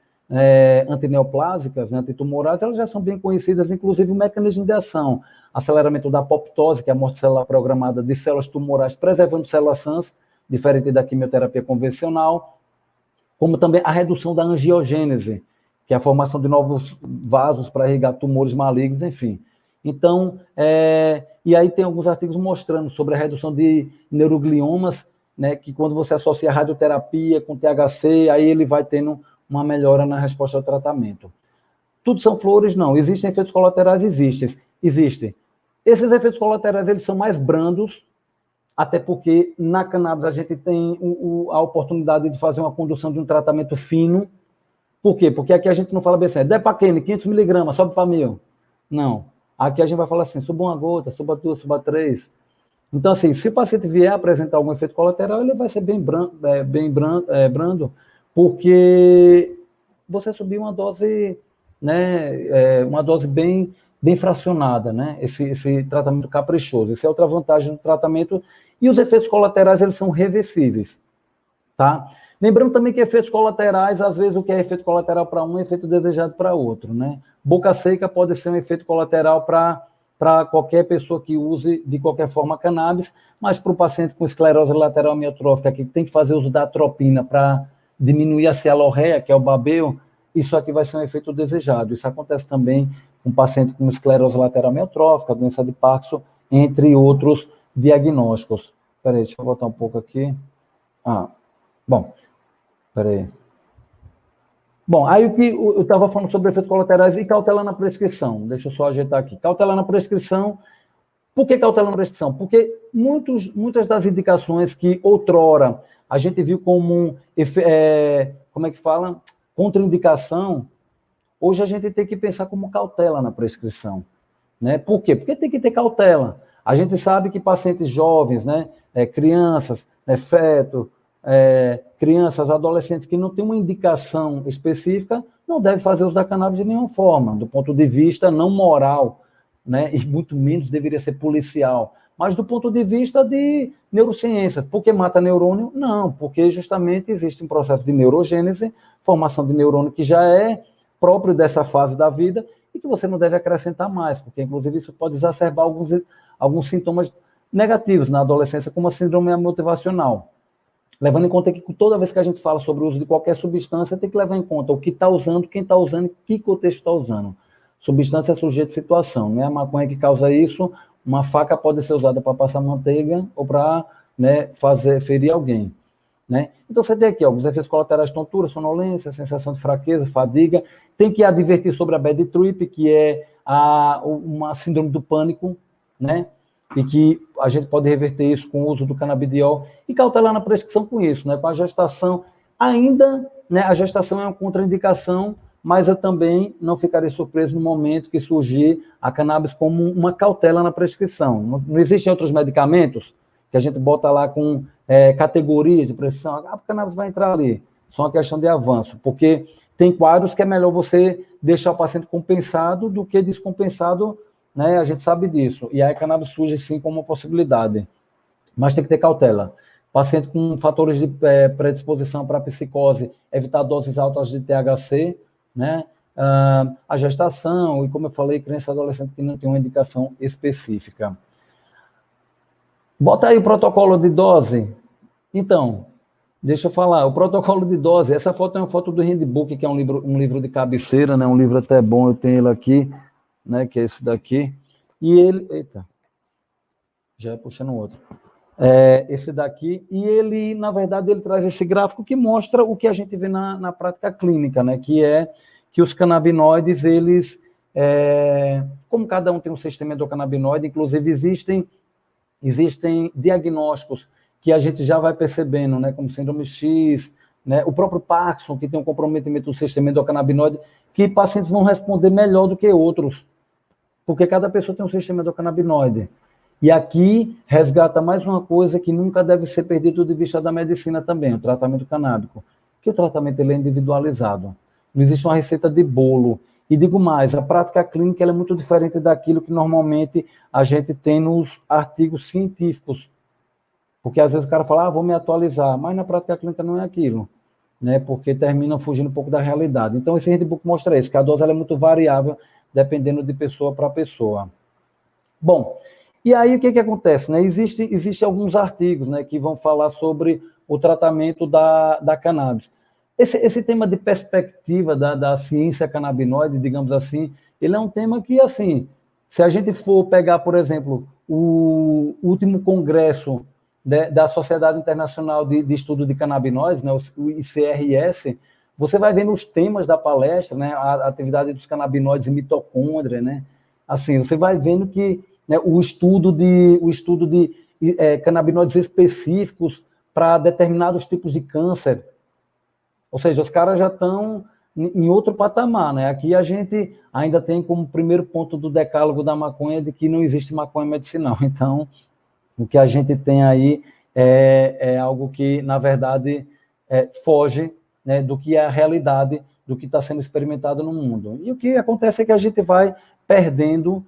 antineoplásicas, né, antitumorais, elas já são bem conhecidas, inclusive o mecanismo de ação, aceleramento da apoptose, que é a morte celular programada de células tumorais, preservando células sãs, diferente da quimioterapia convencional, como também a redução da angiogênese, que é a formação de novos vasos para irrigar tumores malignos, enfim. Então, e aí tem alguns artigos mostrando sobre a redução de neurogliomas, né, que quando você associa a radioterapia com THC, aí ele vai tendo uma melhora na resposta ao tratamento. Tudo são flores? Não. Existem efeitos colaterais? Existem. Esses efeitos colaterais, eles são mais brandos, até porque na cannabis a gente tem a oportunidade de fazer uma condução de um tratamento fino. Por quê? Porque aqui a gente não fala bem assim, Depaquene, 500 miligramas, sobe para 1.000. Não. Aqui a gente vai falar assim, suba uma gota, suba 2, suba 3. Então, assim, se o paciente vier apresentar algum efeito colateral, ele vai ser bem brando, porque você subiu uma dose, né, uma dose bem fracionada, né, esse tratamento caprichoso. Essa é outra vantagem do tratamento. E os efeitos colaterais, eles são reversíveis, tá? Lembrando também que efeitos colaterais, às vezes o que é efeito colateral para um é efeito desejado para outro, né? Boca seca pode ser um efeito colateral para qualquer pessoa que use de qualquer forma cannabis, mas para o paciente com esclerose lateral amiotrófica, que tem que fazer uso da atropina para diminuir a cialorreia, que é o babeio, isso aqui vai ser um efeito desejado. Isso acontece também com paciente com esclerose lateral amiotrófica, doença de Parkinson, entre outros diagnósticos. Espera aí, deixa eu voltar um pouco aqui. Bom, espera aí. Bom, aí o que eu estava falando sobre efeitos colaterais e cautela na prescrição. Deixa eu só ajeitar aqui. Cautela na prescrição. Por que cautela na prescrição? Porque muitas das indicações que outrora a gente viu como, como é que fala? Contraindicação, hoje a gente tem que pensar como cautela na prescrição. Né? Por quê? Porque tem que ter cautela. A gente sabe que pacientes jovens, né, crianças, feto, crianças, adolescentes que não têm uma indicação específica, não devem fazer uso da cannabis de nenhuma forma, do ponto de vista não moral, né, e muito menos deveria ser policial, mas do ponto de vista de neurociência. Por que mata neurônio? Não, porque justamente existe um processo de neurogênese, formação de neurônio que já é próprio dessa fase da vida e que você não deve acrescentar mais, porque inclusive isso pode exacerbar alguns sintomas negativos na adolescência, como a síndrome motivacional. Levando em conta que toda vez que a gente fala sobre o uso de qualquer substância, tem que levar em conta o que está usando, quem está usando e que contexto está usando. Substância é sujeito de situação, não é a maconha que causa isso. Uma faca pode ser usada para passar manteiga ou para, né, ferir alguém. Né? Então você tem aqui alguns efeitos colaterais: tontura, sonolência, sensação de fraqueza, fadiga. Tem que advertir sobre a bad trip, que é uma síndrome do pânico, né? E que a gente pode reverter isso com o uso do canabidiol, e cautelar na prescrição com isso, né? Com a gestação, ainda, né, a gestação é uma contraindicação, mas eu também não ficarei surpreso no momento que surgir a cannabis como uma cautela na prescrição. Não existem outros medicamentos que a gente bota lá com categorias de prescrição, a cannabis vai entrar ali, só uma questão de avanço, porque tem quadros que é melhor você deixar o paciente compensado do que descompensado, né? A gente sabe disso, e aí a cannabis surge sim como uma possibilidade, mas tem que ter cautela. Paciente com fatores de predisposição para psicose, evitar doses altas de THC, né? A gestação, e como eu falei, criança e adolescente que não tem uma indicação específica. Bota aí o protocolo de dose. Então, deixa eu falar, o protocolo de dose, essa foto é uma foto do Handbook, que é um livro de cabeceira, né? Um livro até bom, eu tenho ele aqui, né, que é esse daqui, e ele... Eita, já é puxando outro. Esse daqui, e ele, na verdade, ele traz esse gráfico que mostra o que a gente vê na prática clínica, né? Que é que os canabinoides, eles, como cada um tem um sistema endocannabinoide, inclusive existem diagnósticos que a gente já vai percebendo, né? Como síndrome X, né? O próprio Parkinson, que tem um comprometimento do sistema endocannabinoide, que pacientes vão responder melhor do que outros, porque cada pessoa tem um sistema endocannabinoide. E aqui resgata mais uma coisa que nunca deve ser perdido de vista da medicina também, o tratamento canábico, que o tratamento ele é individualizado. Não existe uma receita de bolo. E digo mais, a prática clínica ela é muito diferente daquilo que normalmente a gente tem nos artigos científicos. Porque às vezes o cara fala, vou me atualizar, mas na prática clínica não é aquilo, né? Porque termina fugindo um pouco da realidade. Então esse handbook mostra isso, que a dose ela é muito variável, dependendo de pessoa para pessoa. Bom, e aí o que acontece, né? Existe alguns artigos, né, que vão falar sobre o tratamento da cannabis. Esse tema de perspectiva da ciência canabinoide, digamos assim, ele é um tema que, assim, se a gente for pegar, por exemplo, o último congresso da Sociedade Internacional de Estudo de Canabinoides, né, o ICRS, você vai vendo os temas da palestra, né, a atividade dos canabinoides em mitocôndria, né, assim, você vai vendo que, né, o estudo de canabinoides específicos para determinados tipos de câncer. Ou seja, os caras já estão em outro patamar, né? Aqui a gente ainda tem como primeiro ponto do decálogo da maconha de que não existe maconha medicinal. Então, o que a gente tem aí é algo que, na verdade, foge, né, do que é a realidade do que está sendo experimentado no mundo. E o que acontece é que a gente vai perdendo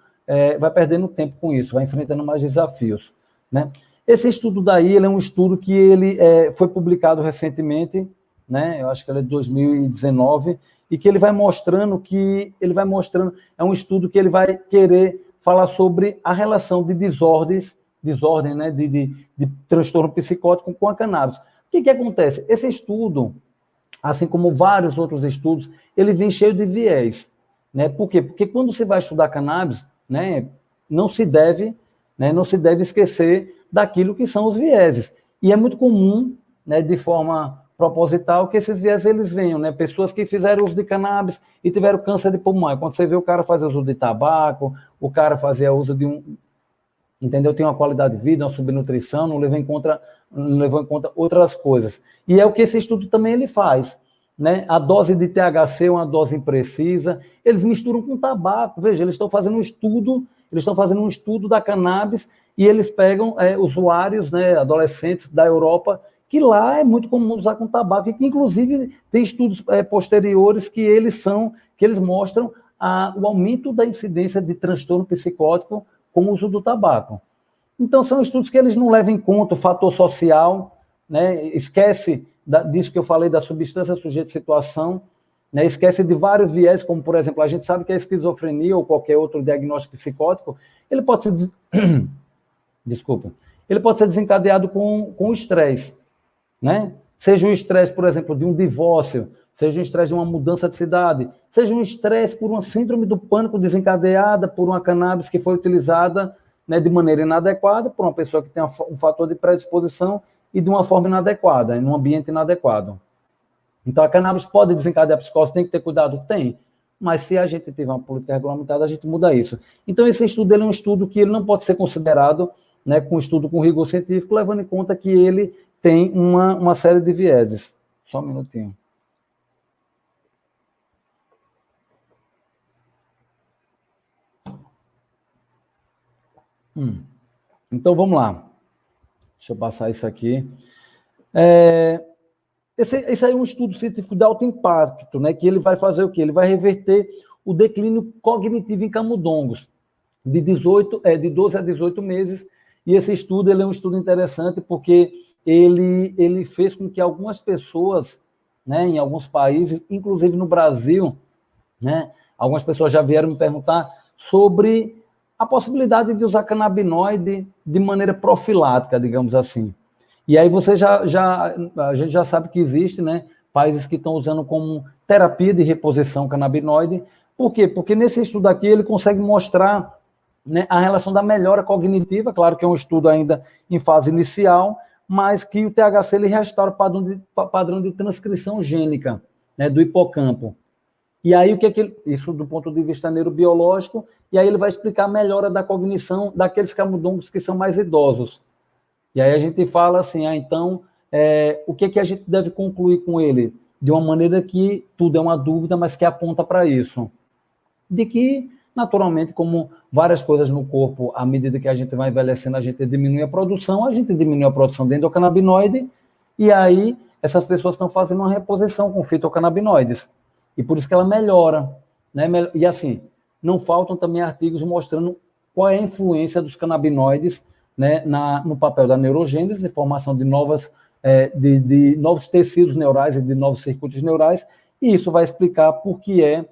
tempo com isso, vai enfrentando mais desafios, né? Esse estudo daí, ele é um estudo que ele foi publicado recentemente, né? Eu acho que ele é de 2019, e que ele vai mostrando, é um estudo que ele vai querer falar sobre a relação de desordem, né? de transtorno psicótico com a cannabis. O que acontece? Esse estudo, assim como vários outros estudos, ele vem cheio de viés, né? Por quê? Porque quando você vai estudar cannabis, né, não se deve esquecer daquilo que são os vieses. E é muito comum, né, de forma proposital, que esses vieses eles venham, né? Pessoas que fizeram uso de cannabis e tiveram câncer de pulmão. Quando você vê o cara fazer uso de tabaco, o cara fazia uso de entendeu? Tem uma qualidade de vida, uma subnutrição, não levou em conta outras coisas. E é o que esse estudo também ele faz, né? A dose de THC é uma dose imprecisa, eles misturam com tabaco. Veja, eles estão fazendo um estudo da cannabis e eles pegam usuários, né, adolescentes da Europa, que lá é muito comum usar com tabaco, e que inclusive tem estudos posteriores que eles mostram o aumento da incidência de transtorno psicótico com o uso do tabaco. Então, são estudos que eles não levam em conta o fator social, né? Esquece disso que eu falei, da substância sujeito de situação, né? Esquece de vários viés, como, por exemplo, a gente sabe que a esquizofrenia ou qualquer outro diagnóstico psicótico, ele pode ser, ele pode ser desencadeado com o estresse, né? Seja um estresse, por exemplo, de um divórcio, seja um estresse de uma mudança de cidade, seja um estresse por uma síndrome do pânico desencadeada por uma cannabis que foi utilizada, né, de maneira inadequada, por uma pessoa que tem um fator de predisposição e de uma forma inadequada, em um ambiente inadequado. Então, a cannabis pode desencadear a psicose, tem que ter cuidado? Tem. Mas se a gente tiver uma política regulamentada, a gente muda isso. Então, esse estudo ele é um estudo que ele não pode ser considerado, né, com estudo com rigor científico, levando em conta que ele tem uma série de vieses. Só um minutinho. Então, vamos lá. Deixa eu passar isso aqui. Esse aí é um estudo científico de alto impacto, né, que ele vai fazer o quê? Ele vai reverter o declínio cognitivo em camundongos, de 12 a 18 meses, e esse estudo ele é um estudo interessante porque ele fez com que algumas pessoas, né, em alguns países, inclusive no Brasil, né, algumas pessoas já vieram me perguntar sobre a possibilidade de usar canabinoide de maneira profilática, digamos assim. E aí a gente já sabe que existe, né, países que estão usando como terapia de reposição canabinoide. Por quê? Porque nesse estudo aqui ele consegue mostrar né, a relação da melhora cognitiva, claro que é um estudo ainda em fase inicial, mas que o THC ele restaura o padrão de transcrição gênica, né, do hipocampo. E aí, isso do ponto de vista neurobiológico, e aí ele vai explicar a melhora da cognição daqueles camundongos que são mais idosos. E aí a gente fala assim, então, o que a gente deve concluir com ele? De uma maneira que tudo é uma dúvida, mas que aponta para isso. De que, naturalmente, como várias coisas no corpo, à medida que a gente vai envelhecendo, a gente diminui a produção de endocannabinoide, e aí essas pessoas estão fazendo uma reposição com fitocannabinoides. E por isso que ela melhora. Né? E assim, não faltam também artigos mostrando qual é a influência dos canabinoides, né, no papel da neurogênese, formação de novos tecidos neurais e de novos circuitos neurais, e isso vai explicar por que é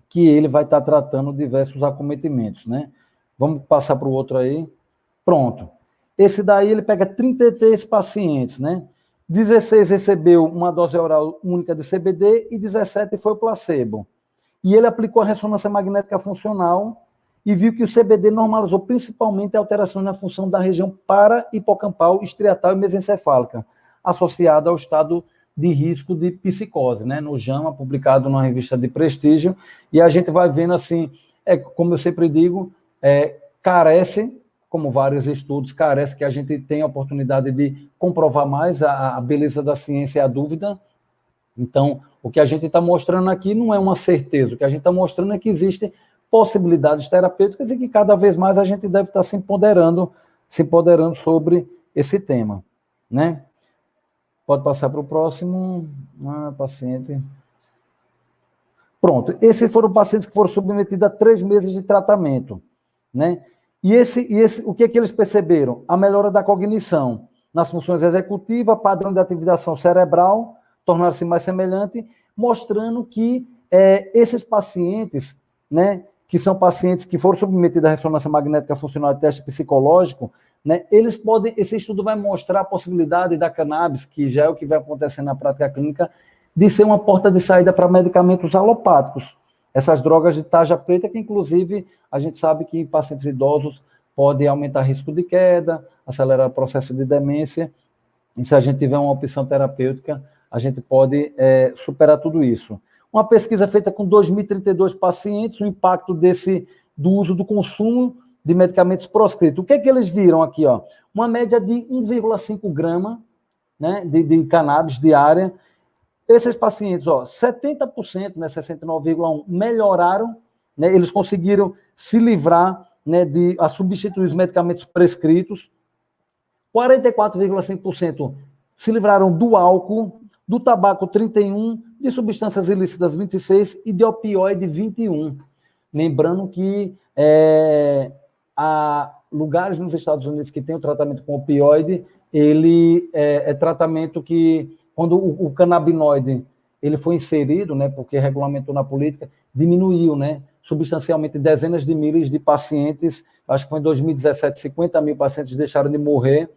que ele vai estar tratando diversos acometimentos, né? Vamos passar para o outro aí. Pronto. Esse daí ele pega 33 pacientes, né? 16 recebeu uma dose oral única de CBD e 17 foi o placebo. E ele aplicou a ressonância magnética funcional e viu que o CBD normalizou principalmente alterações na função da região para-hipocampal, estriatal e mesencefálica, associada ao estado de risco de psicose, né? No JAMA, publicado numa revista de prestígio, e a gente vai vendo assim, como eu sempre digo, carece, como vários estudos, carece que a gente tenha a oportunidade de comprovar mais a beleza da ciência e a dúvida. Então, o que a gente está mostrando aqui não é uma certeza, o que a gente está mostrando é que existem possibilidades terapêuticas e que cada vez mais a gente deve estar se empoderando sobre esse tema, né? Pode passar para o próximo, paciente. Pronto, esses foram pacientes que foram submetidos a 3 meses de tratamento, né? E o que eles perceberam? A melhora da cognição nas funções executivas, padrão de ativação cerebral, tornar-se mais semelhante, mostrando que esses pacientes, né, que são pacientes que foram submetidos à ressonância magnética funcional e teste psicológico, né, esse estudo vai mostrar a possibilidade da cannabis, que já é o que vai acontecer na prática clínica, de ser uma porta de saída para medicamentos alopáticos. Essas drogas de tarja preta, que inclusive a gente sabe que em pacientes idosos pode aumentar risco de queda, acelerar o processo de demência, e se a gente tiver uma opção terapêutica, a gente pode superar tudo isso. Uma pesquisa feita com 2.032 pacientes, o impacto do uso do consumo de medicamentos proscritos. O que eles viram aqui? Ó? Uma média de 1,5 grama, né, de cannabis diária. Esses pacientes, 70%, né, 69,1%, melhoraram, né, eles conseguiram se livrar, né, a substituir os medicamentos prescritos. 44,5% se livraram do álcool, do tabaco 31%, de substâncias ilícitas 26% e de opioide 21%. Lembrando que há lugares nos Estados Unidos que tem o tratamento com opioide, ele é tratamento que, quando o canabinoide ele foi inserido, né, porque regulamentou na política, diminuiu, né, substancialmente dezenas de milhares de pacientes, acho que foi em 2017, 50 mil pacientes deixaram de morrer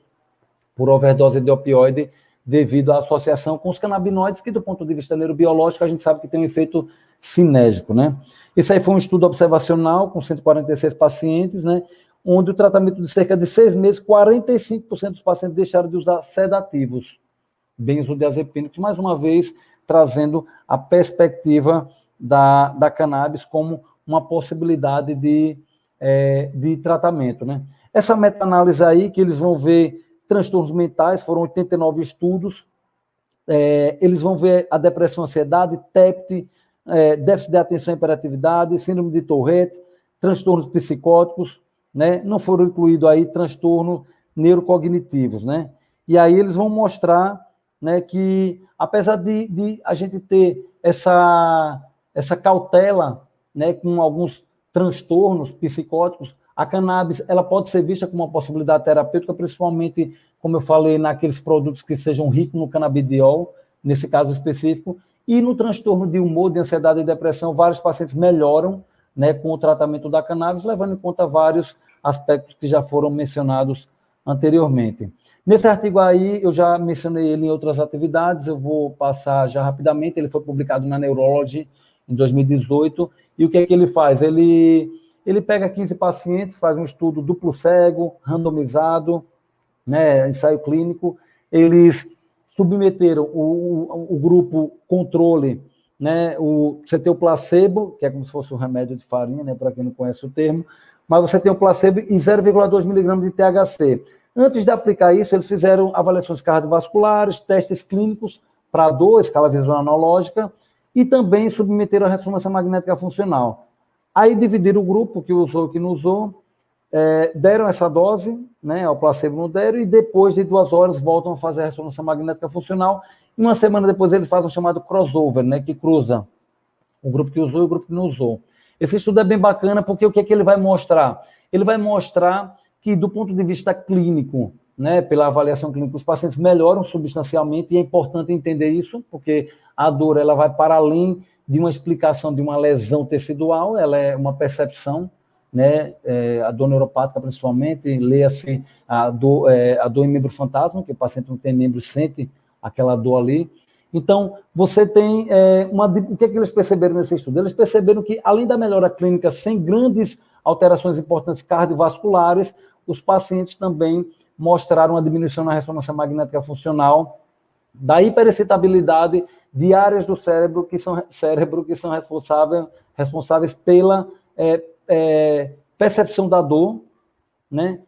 por overdose de opioide devido à associação com os canabinoides, que do ponto de vista neurobiológico a gente sabe que tem um efeito sinérgico, né? Isso aí foi um estudo observacional com 146 pacientes, né, onde o tratamento de cerca de 6 meses, 45% dos pacientes deixaram de usar sedativos, benzodiazepínicos, mais uma vez trazendo a perspectiva da cannabis como uma possibilidade de tratamento, né? Essa meta-análise aí, que eles vão ver transtornos mentais, foram 89 estudos, eles vão ver a depressão, ansiedade, TEPT, déficit de atenção e hiperatividade, síndrome de Tourette, transtornos psicóticos, né? Não foram incluídos aí transtornos neurocognitivos, né? E aí eles vão mostrar, né, que apesar de a gente ter essa cautela, né, com alguns transtornos psicóticos, a cannabis ela pode ser vista como uma possibilidade terapêutica, principalmente, como eu falei, naqueles produtos que sejam ricos no canabidiol, nesse caso específico, e no transtorno de humor, de ansiedade e depressão, vários pacientes melhoram, né, com o tratamento da cannabis, levando em conta vários aspectos que já foram mencionados anteriormente. Nesse artigo aí, eu já mencionei ele em outras atividades, eu vou passar já rapidamente, ele foi publicado na Neurology em 2018, e o que é que ele faz? Ele Ele pega 15 pacientes, faz um estudo duplo cego, randomizado, né, ensaio clínico. Eles submeteram o grupo controle, né, você tem o placebo, que é como se fosse um remédio de farinha, né, para quem não conhece o termo, mas você tem o placebo e 0,2 miligramas de THC. Antes de aplicar isso, eles fizeram avaliações cardiovasculares, testes clínicos para dor, escala visual analógica, e também submeteram a ressonância magnética funcional. Aí dividiram o grupo, que usou e que não usou, deram essa dose, né, ao placebo não deram, e depois de 2 horas voltam a fazer a ressonância magnética funcional, e uma semana depois eles fazem o chamado crossover, né, que cruza o grupo que usou e o grupo que não usou. Esse estudo é bem bacana, porque o que é que ele vai mostrar? Ele vai mostrar que, do ponto de vista clínico, né, pela avaliação clínica, os pacientes melhoram substancialmente, e é importante entender isso, porque a dor ela vai para além de uma explicação de uma lesão tecidual, ela é uma percepção, né, a dor neuropática principalmente, leia-se a dor em membro fantasma, que o paciente não tem membro, sente aquela dor ali. Então, você tem o que é que eles perceberam nesse estudo? Eles perceberam que, além da melhora clínica sem grandes alterações importantes cardiovasculares, os pacientes também mostraram uma diminuição na ressonância magnética funcional da hiperexcitabilidade de áreas do cérebro que são responsáveis pela percepção da dor, né,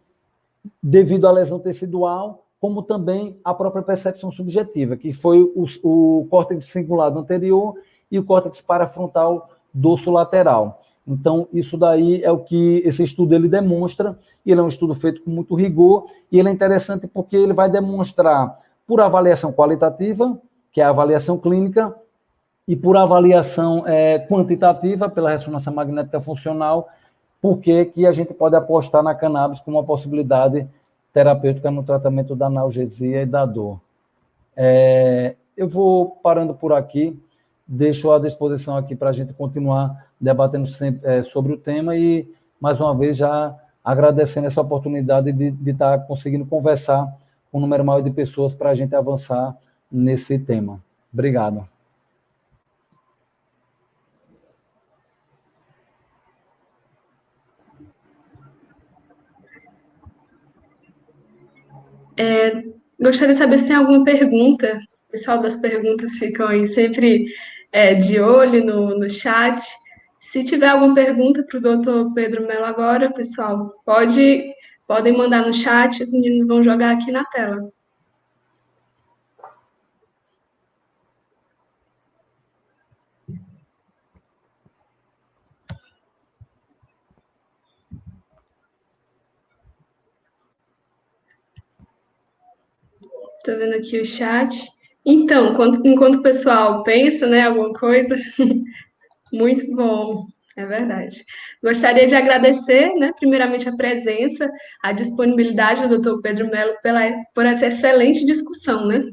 devido à lesão tecidual, como também a própria percepção subjetiva, que foi o córtex cingulado anterior e o córtex parafrontal dorsolateral. Então, isso daí é o que esse estudo ele demonstra, e ele é um estudo feito com muito rigor, e ele é interessante porque ele vai demonstrar, por avaliação qualitativa, que é a avaliação clínica, e por avaliação quantitativa, pela ressonância magnética funcional, porque que a gente pode apostar na cannabis como uma possibilidade terapêutica no tratamento da analgesia e da dor. Eu vou parando por aqui, deixo à disposição aqui para a gente continuar debatendo sempre, sobre o tema, e, mais uma vez, já agradecendo essa oportunidade de estar conseguindo conversar com um número maior de pessoas para a gente avançar nesse tema. Obrigado. Gostaria de saber se tem alguma pergunta. O pessoal das perguntas ficam aí sempre de olho no chat. Se tiver alguma pergunta para o doutor Pedro Mello agora, pessoal, podem mandar no chat, os meninos vão jogar aqui na tela. Estou vendo aqui o chat. Então, enquanto o pessoal pensa, né, alguma coisa, muito bom, é verdade. Gostaria de agradecer, né, primeiramente a presença, a disponibilidade do Dr. Pedro Mello por essa excelente discussão, né?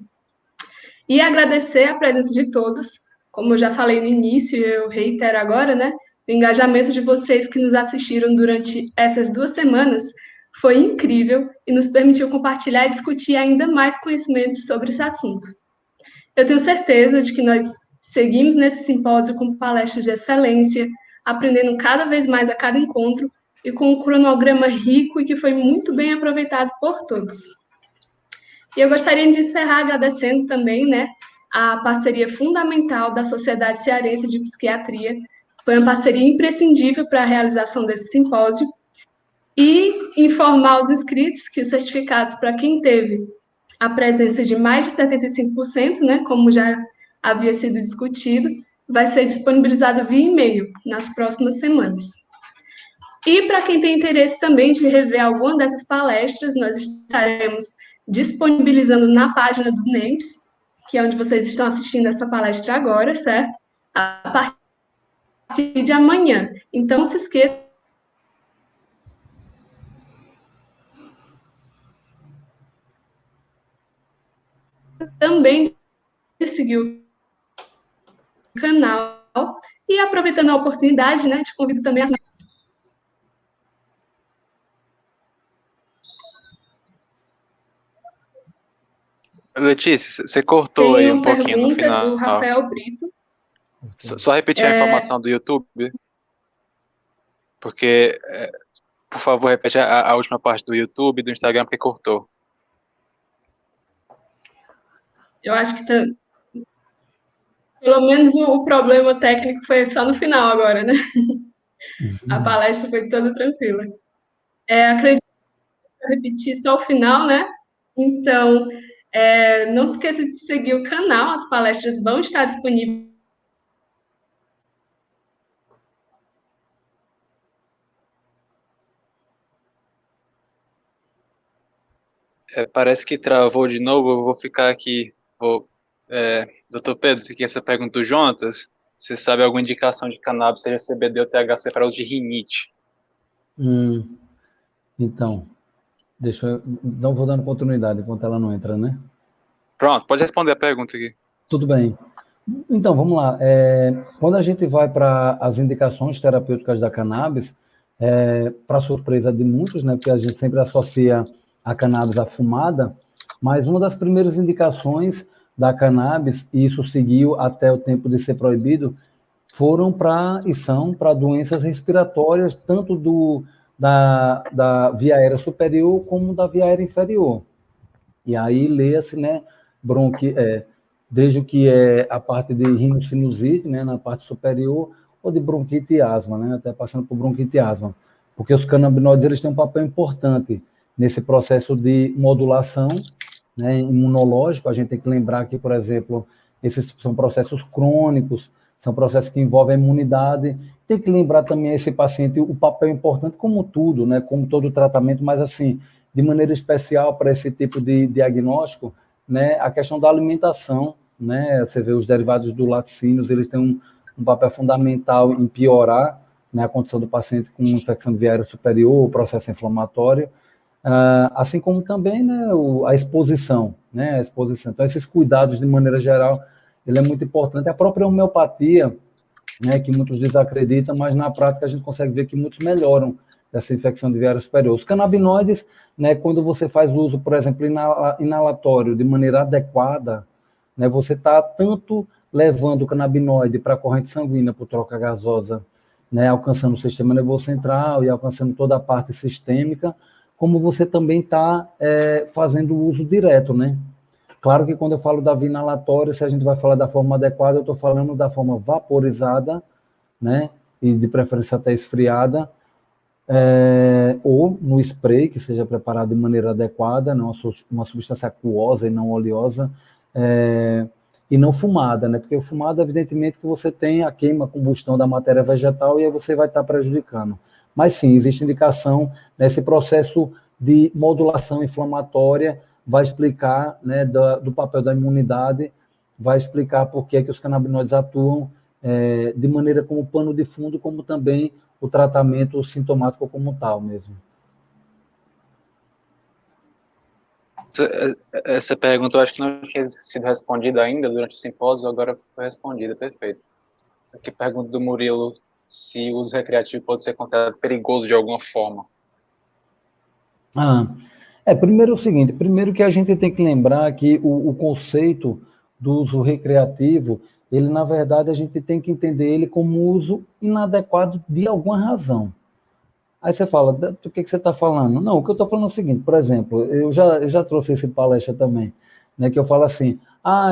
E agradecer a presença de todos, como eu já falei no início, e eu reitero agora, né? O engajamento de vocês que nos assistiram durante essas 2 semanas foi incrível e nos permitiu compartilhar e discutir ainda mais conhecimentos sobre esse assunto. Eu tenho certeza de que nós seguimos nesse simpósio com palestras de excelência, aprendendo cada vez mais a cada encontro e com um cronograma rico e que foi muito bem aproveitado por todos. E eu gostaria de encerrar agradecendo também, né, a parceria fundamental da Sociedade Cearense de Psiquiatria. Foi uma parceria imprescindível para a realização desse simpósio. E informar os inscritos que os certificados para quem teve a presença de mais de 75%, né, como já havia sido discutido, vai ser disponibilizado via e-mail nas próximas semanas. E para quem tem interesse também de rever alguma dessas palestras, nós estaremos disponibilizando na página do NEMPS, que é onde vocês estão assistindo essa palestra agora, certo? A partir de amanhã. Então, não se esqueça também de seguir o canal e, aproveitando a oportunidade, né, te convido também a... Letícia, você cortou aí um pouquinho no final. Tem uma pergunta do Rafael Brito. Só repetir a informação do YouTube. Porque, por favor, repete a última parte do YouTube e do Instagram, porque cortou. Eu acho que pelo menos o problema técnico foi só no final agora, né? A palestra foi toda tranquila. Acredito que eu repetir só o final, né? Então, não se esqueça de seguir o canal, as palestras vão estar disponíveis. Parece que travou de novo, eu vou ficar aqui. Doutor Pedro, aqui essa pergunta do Jonatas. Você sabe alguma indicação de cannabis, seja CBD ou THC, para uso de rinite? Então, não vou dando continuidade enquanto ela não entra, né? Pronto, pode responder a pergunta aqui. Tudo bem. Então, vamos lá. Quando a gente vai para as indicações terapêuticas da cannabis, para surpresa de muitos, né, porque a gente sempre associa a cannabis à fumada, mas uma das primeiras indicações da cannabis, e isso seguiu até o tempo de ser proibido, são para doenças respiratórias, tanto da via aérea superior como da via aérea inferior. E aí lê-se, né, desde o que é a parte de rinocinusite, né, na parte superior, ou de bronquite e asma, né, até passando por bronquite e asma. Porque os canabinoides eles têm um papel importante nesse processo de modulação, né, imunológico. A gente tem que lembrar que, por exemplo, esses são processos crônicos, são processos que envolvem a imunidade. Tem que lembrar também a esse paciente o papel importante, como tudo, né, como todo tratamento, mas assim, de maneira especial para esse tipo de diagnóstico, né, a questão da alimentação, né, você vê os derivados do laticínios, eles têm um papel fundamental em piorar, né, a condição do paciente com infecção de via aérea superior, processo inflamatório, assim como também, né, a exposição, né, a exposição. Então, esses cuidados, de maneira geral, ele é muito importante. A própria homeopatia, né, que muitos desacreditam, mas na prática a gente consegue ver que muitos melhoram dessa infecção de via aérea superior. Os canabinoides, né, quando você faz uso, por exemplo, inalatório de maneira adequada, né, você está tanto levando o canabinoide para a corrente sanguínea por troca gasosa, né, alcançando o sistema nervoso central e alcançando toda a parte sistêmica, como você também está fazendo o uso direto, né? Claro que quando eu falo da via inalatória, se a gente vai falar da forma adequada, eu estou falando da forma vaporizada, né? E de preferência até esfriada, ou no spray, que seja preparado de maneira adequada, né? Uma substância aquosa e não oleosa, e não fumada, né? Porque fumada, evidentemente, que você tem a queima, a combustão da matéria vegetal e aí você vai estar prejudicando. Mas sim, existe indicação nesse processo de modulação inflamatória, vai explicar, né, do papel da imunidade, vai explicar por que os canabinoides atuam de maneira como pano de fundo, como também o tratamento sintomático como tal mesmo. Essa pergunta eu acho que não tinha sido respondida ainda durante o simpósio, agora foi respondida, perfeito. Aqui pergunta do Murilo se o uso recreativo pode ser considerado perigoso de alguma forma. Primeiro é o seguinte, primeiro que a gente tem que lembrar que o conceito do uso recreativo, ele na verdade a gente tem que entender ele como uso inadequado de alguma razão. Aí você fala, do que você está falando? Não, o que eu estou falando é o seguinte, por exemplo, eu já trouxe esse palestra também, né, que eu falo assim,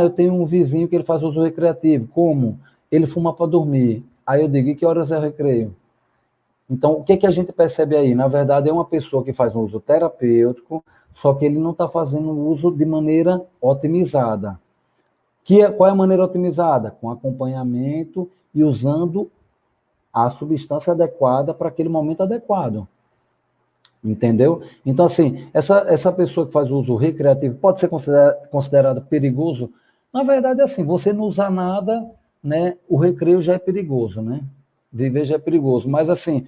eu tenho um vizinho que ele faz uso recreativo, como? Ele fuma para dormir. Aí eu digo, e que horas é o recreio? Então, o que a gente percebe aí? Na verdade, é uma pessoa que faz um uso terapêutico, só que ele não está fazendo uso de maneira otimizada. Qual é a maneira otimizada? Com acompanhamento e usando a substância adequada para aquele momento adequado. Entendeu? Então, assim, essa pessoa que faz uso recreativo pode ser considerada perigoso? Na verdade, assim, você não usar nada, né, o recreio já é perigoso, né? Viver já é perigoso. Mas, assim,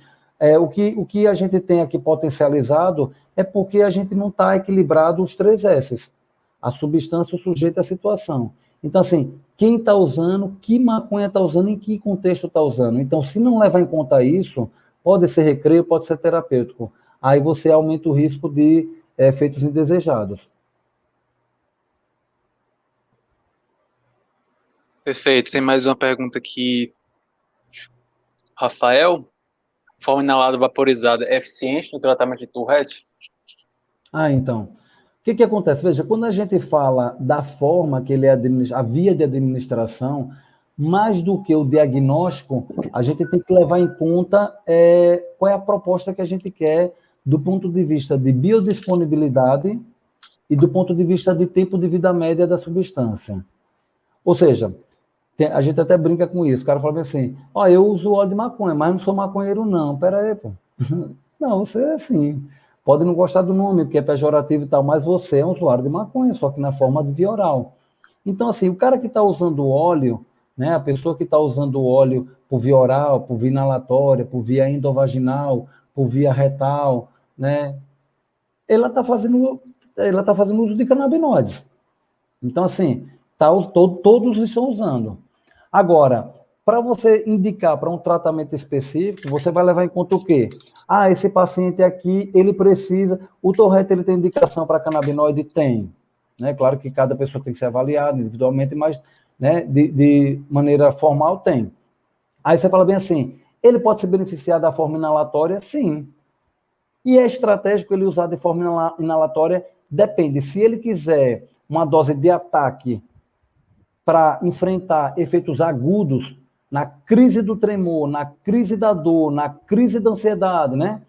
o que a gente tem aqui potencializado é porque a gente não está equilibrado os 3 S's. A substância, o sujeito e a situação. Então, assim, quem está usando, que maconha está usando, em que contexto está usando. Então, se não levar em conta isso, pode ser recreio, pode ser terapêutico. Aí você aumenta o risco de efeitos indesejados. Perfeito. Tem mais uma pergunta aqui. Rafael forma inalada vaporizada é eficiente no tratamento de Tourette? Então, o que acontece? Veja, quando a gente fala da forma que ele é a via de administração, mais do que o diagnóstico, a gente tem que levar em conta qual é a proposta que a gente quer do ponto de vista de biodisponibilidade e do ponto de vista de tempo de vida média da substância. Ou seja, a gente até brinca com isso. O cara fala assim, eu uso óleo de maconha, mas não sou maconheiro não. Pera aí, pô. Não, você é assim. Pode não gostar do nome, porque é pejorativo e tal, mas você é um usuário de maconha, só que na forma de via oral. Então, assim, o cara que está usando óleo, né, a pessoa que está usando óleo por via oral, por via inalatória, por via endovaginal, por via retal, né, ela está fazendo uso de canabinoides. Então, assim, todos estão usando. Agora, para você indicar para um tratamento específico, você vai levar em conta o quê? Esse paciente aqui, ele precisa... O Tourette, ele tem indicação para canabinoide? Tem. Né? Claro que cada pessoa tem que ser avaliada individualmente, mas né, de maneira formal, tem. Aí você fala bem assim, ele pode se beneficiar da forma inalatória? Sim. E é estratégico ele usar de forma inalatória? Depende. Se ele quiser uma dose de ataque para enfrentar efeitos agudos na crise do tremor, na crise da dor, na crise da ansiedade, né?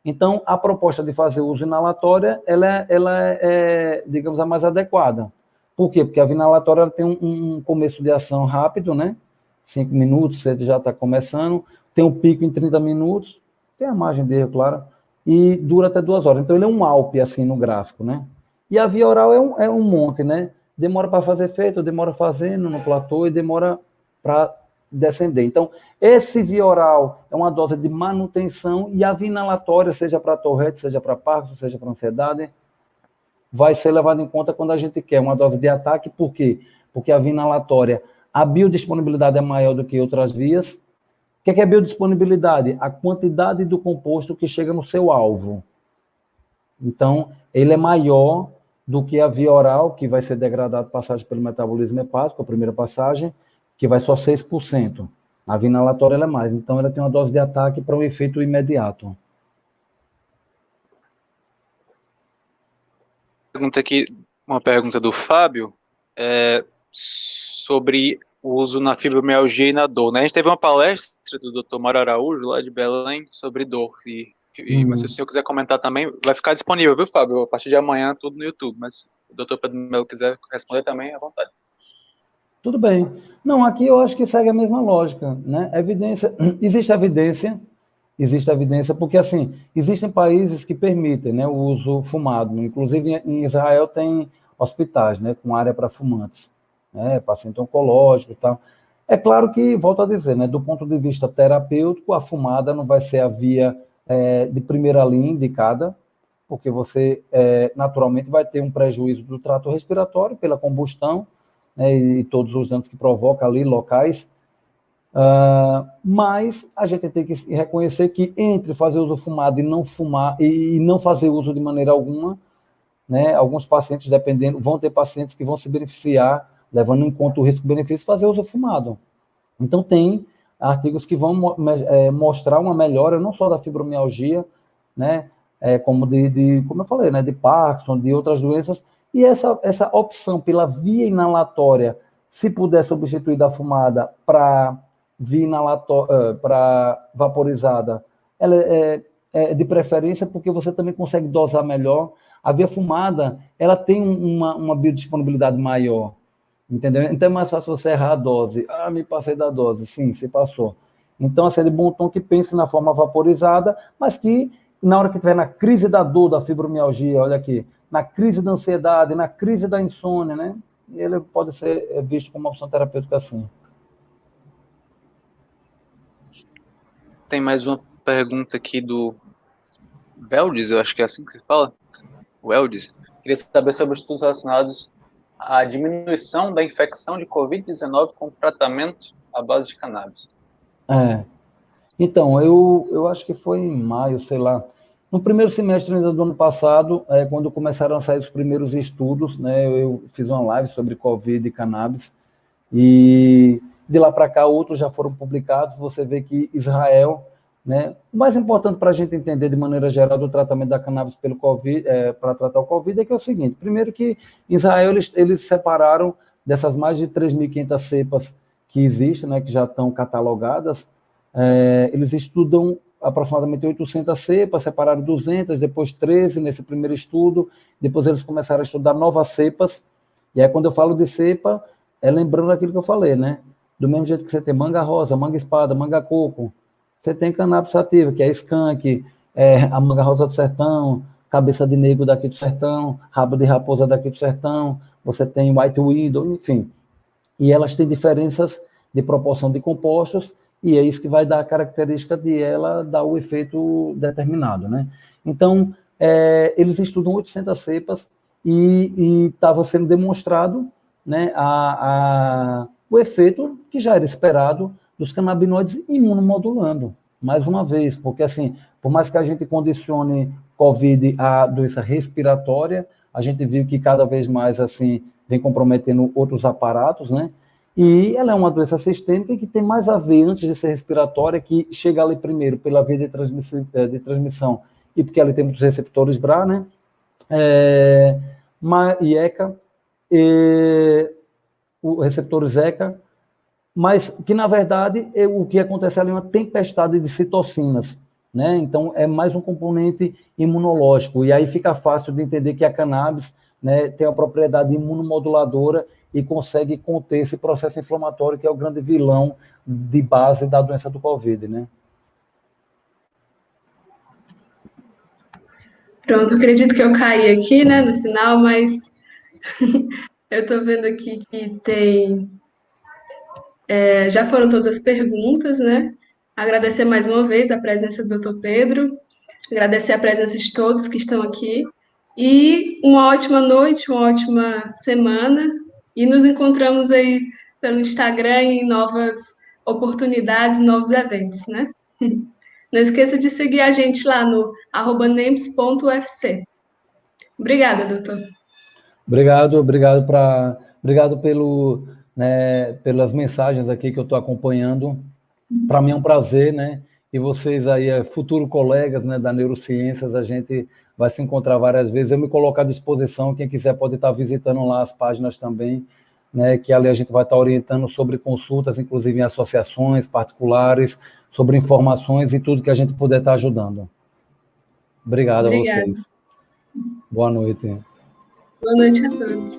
Então, a proposta de fazer uso inalatória, ela é, digamos, a mais adequada. Por quê? Porque a inalatória ela tem um começo de ação rápido, né? 5 minutos, você já está começando, tem um pico em 30 minutos, tem a margem de erro, claro, e dura até 2 horas. Então, ele é um ALP, assim, no gráfico, né? E a via oral é um monte, né? Demora para fazer efeito, demora fazendo no platô e demora para descender. Então, esse via oral é uma dose de manutenção e a via inalatória, seja para Tourette, seja para Parkinson, seja para ansiedade, vai ser levada em conta quando a gente quer uma dose de ataque. Por quê? Porque a via inalatória, a biodisponibilidade é maior do que outras vias. O que é biodisponibilidade? A quantidade do composto que chega no seu alvo. Então, ele é maior do que a via oral, que vai ser degradado passagem pelo metabolismo hepático, a primeira passagem, que vai só 6%. A via inalatória ela é mais. Então, ela tem uma dose de ataque para um efeito imediato. Uma pergunta do Fábio sobre o uso na fibromialgia e na dor. Né? A gente teve uma palestra do Dr. Mário Araújo, lá de Belém, sobre dor. Mas se o senhor quiser comentar também, vai ficar disponível, viu, Fábio? A partir de amanhã, tudo no YouTube. Mas se o Dr. Pedro Melo quiser responder também, à vontade. Tudo bem. Não, aqui eu acho que segue a mesma lógica, né? Existe evidência, porque, assim, existem países que permitem, né, o uso fumado. Inclusive, em Israel tem hospitais, né, com área para fumantes, né, paciente oncológico e tal. É claro que, volto a dizer, né, do ponto de vista terapêutico, a fumada não vai ser a via de primeira linha indicada, porque você, naturalmente, vai ter um prejuízo do trato respiratório pela combustão, né, e todos os danos que provoca ali, locais. Mas a gente tem que reconhecer que entre fazer uso fumado e não fumar e não fazer uso de maneira alguma, né, alguns pacientes, dependendo, vão ter pacientes que vão se beneficiar, levando em conta o risco-benefício, fazer uso fumado. Então, tem artigos que vão mostrar uma melhora, não só da fibromialgia, né, como como eu falei, né, de Parkinson, de outras doenças, e essa opção pela via inalatória, se puder substituir da fumada para via para vaporizada, ela é de preferência porque você também consegue dosar melhor. A via fumada, ela tem uma biodisponibilidade maior, entendeu? Então é mais fácil você errar a dose. Me passei da dose. Sim, você passou. Então, assim, é de bom tom que pense na forma vaporizada, mas que na hora que estiver na crise da dor, da fibromialgia, olha aqui, na crise da ansiedade, na crise da insônia, né? Ele pode ser visto como uma opção terapêutica assim. Tem mais uma pergunta aqui do Veldes, eu acho que é assim que se fala. Weldes. Queria saber sobre os estudos relacionados à diminuição da infecção de Covid-19 com tratamento à base de cannabis. Então, eu acho que foi em maio, sei lá, no primeiro semestre ainda do ano passado, quando começaram a sair os primeiros estudos, né, eu fiz uma live sobre Covid e cannabis, e de lá para cá outros já foram publicados. Você vê que Israel né? O mais importante para a gente entender de maneira geral do tratamento da cannabis pelo COVID, para tratar o COVID, é que é o seguinte: primeiro que em Israel eles separaram dessas mais de 3.500 cepas que existem, né, que já estão catalogadas, eles estudam aproximadamente 800 cepas, separaram 200, depois 13 nesse primeiro estudo, depois eles começaram a estudar novas cepas, e aí quando eu falo de cepa, lembrando aquilo que eu falei, né? Do mesmo jeito que você tem manga rosa, manga espada, manga coco, você tem cannabis sativa, que é skunk, a manga rosa do sertão, cabeça de negro daqui do sertão, rabo de raposa daqui do sertão, você tem white widow, enfim. E elas têm diferenças de proporção de compostos, e é isso que vai dar a característica de ela dar o efeito determinado, né? Então, eles estudam 800 cepas e estava sendo demonstrado, né, o efeito que já era esperado dos canabinoides imunomodulando, mais uma vez, porque assim, por mais que a gente condicione COVID a doença respiratória, a gente viu que cada vez mais assim vem comprometendo outros aparatos, né? E ela é uma doença sistêmica que tem mais a ver, antes de ser respiratória, que chega ali primeiro pela via de transmissão e porque ela tem muitos receptores BRA, né? E ECA, o receptores ECA, mas que, na verdade, o que acontece ali é uma tempestade de citocinas, né? Então, é mais um componente imunológico, e aí fica fácil de entender que a cannabis, né, tem uma propriedade imunomoduladora e consegue conter esse processo inflamatório que é o grande vilão de base da doença do COVID, né? Pronto, acredito que eu caí aqui, né, no final, mas eu estou vendo aqui que tem... já foram todas as perguntas, né? Agradecer mais uma vez a presença do Dr. Pedro, agradecer a presença de todos que estão aqui, e uma ótima noite, uma ótima semana, e nos encontramos aí pelo Instagram em novas oportunidades, novos eventos, né? Não esqueça de seguir a gente lá no @nems.ufc. Obrigada, doutor. Obrigado pelas mensagens aqui que eu estou acompanhando. Para mim é um prazer, né? E vocês aí, futuros colegas, né, da neurociências, a gente vai se encontrar várias vezes. Eu me coloco à disposição, quem quiser pode estar visitando lá as páginas também, né, que ali a gente vai estar orientando sobre consultas, inclusive em associações particulares, sobre informações e tudo que a gente puder estar ajudando. Obrigado a vocês. Boa noite. Boa noite a todos.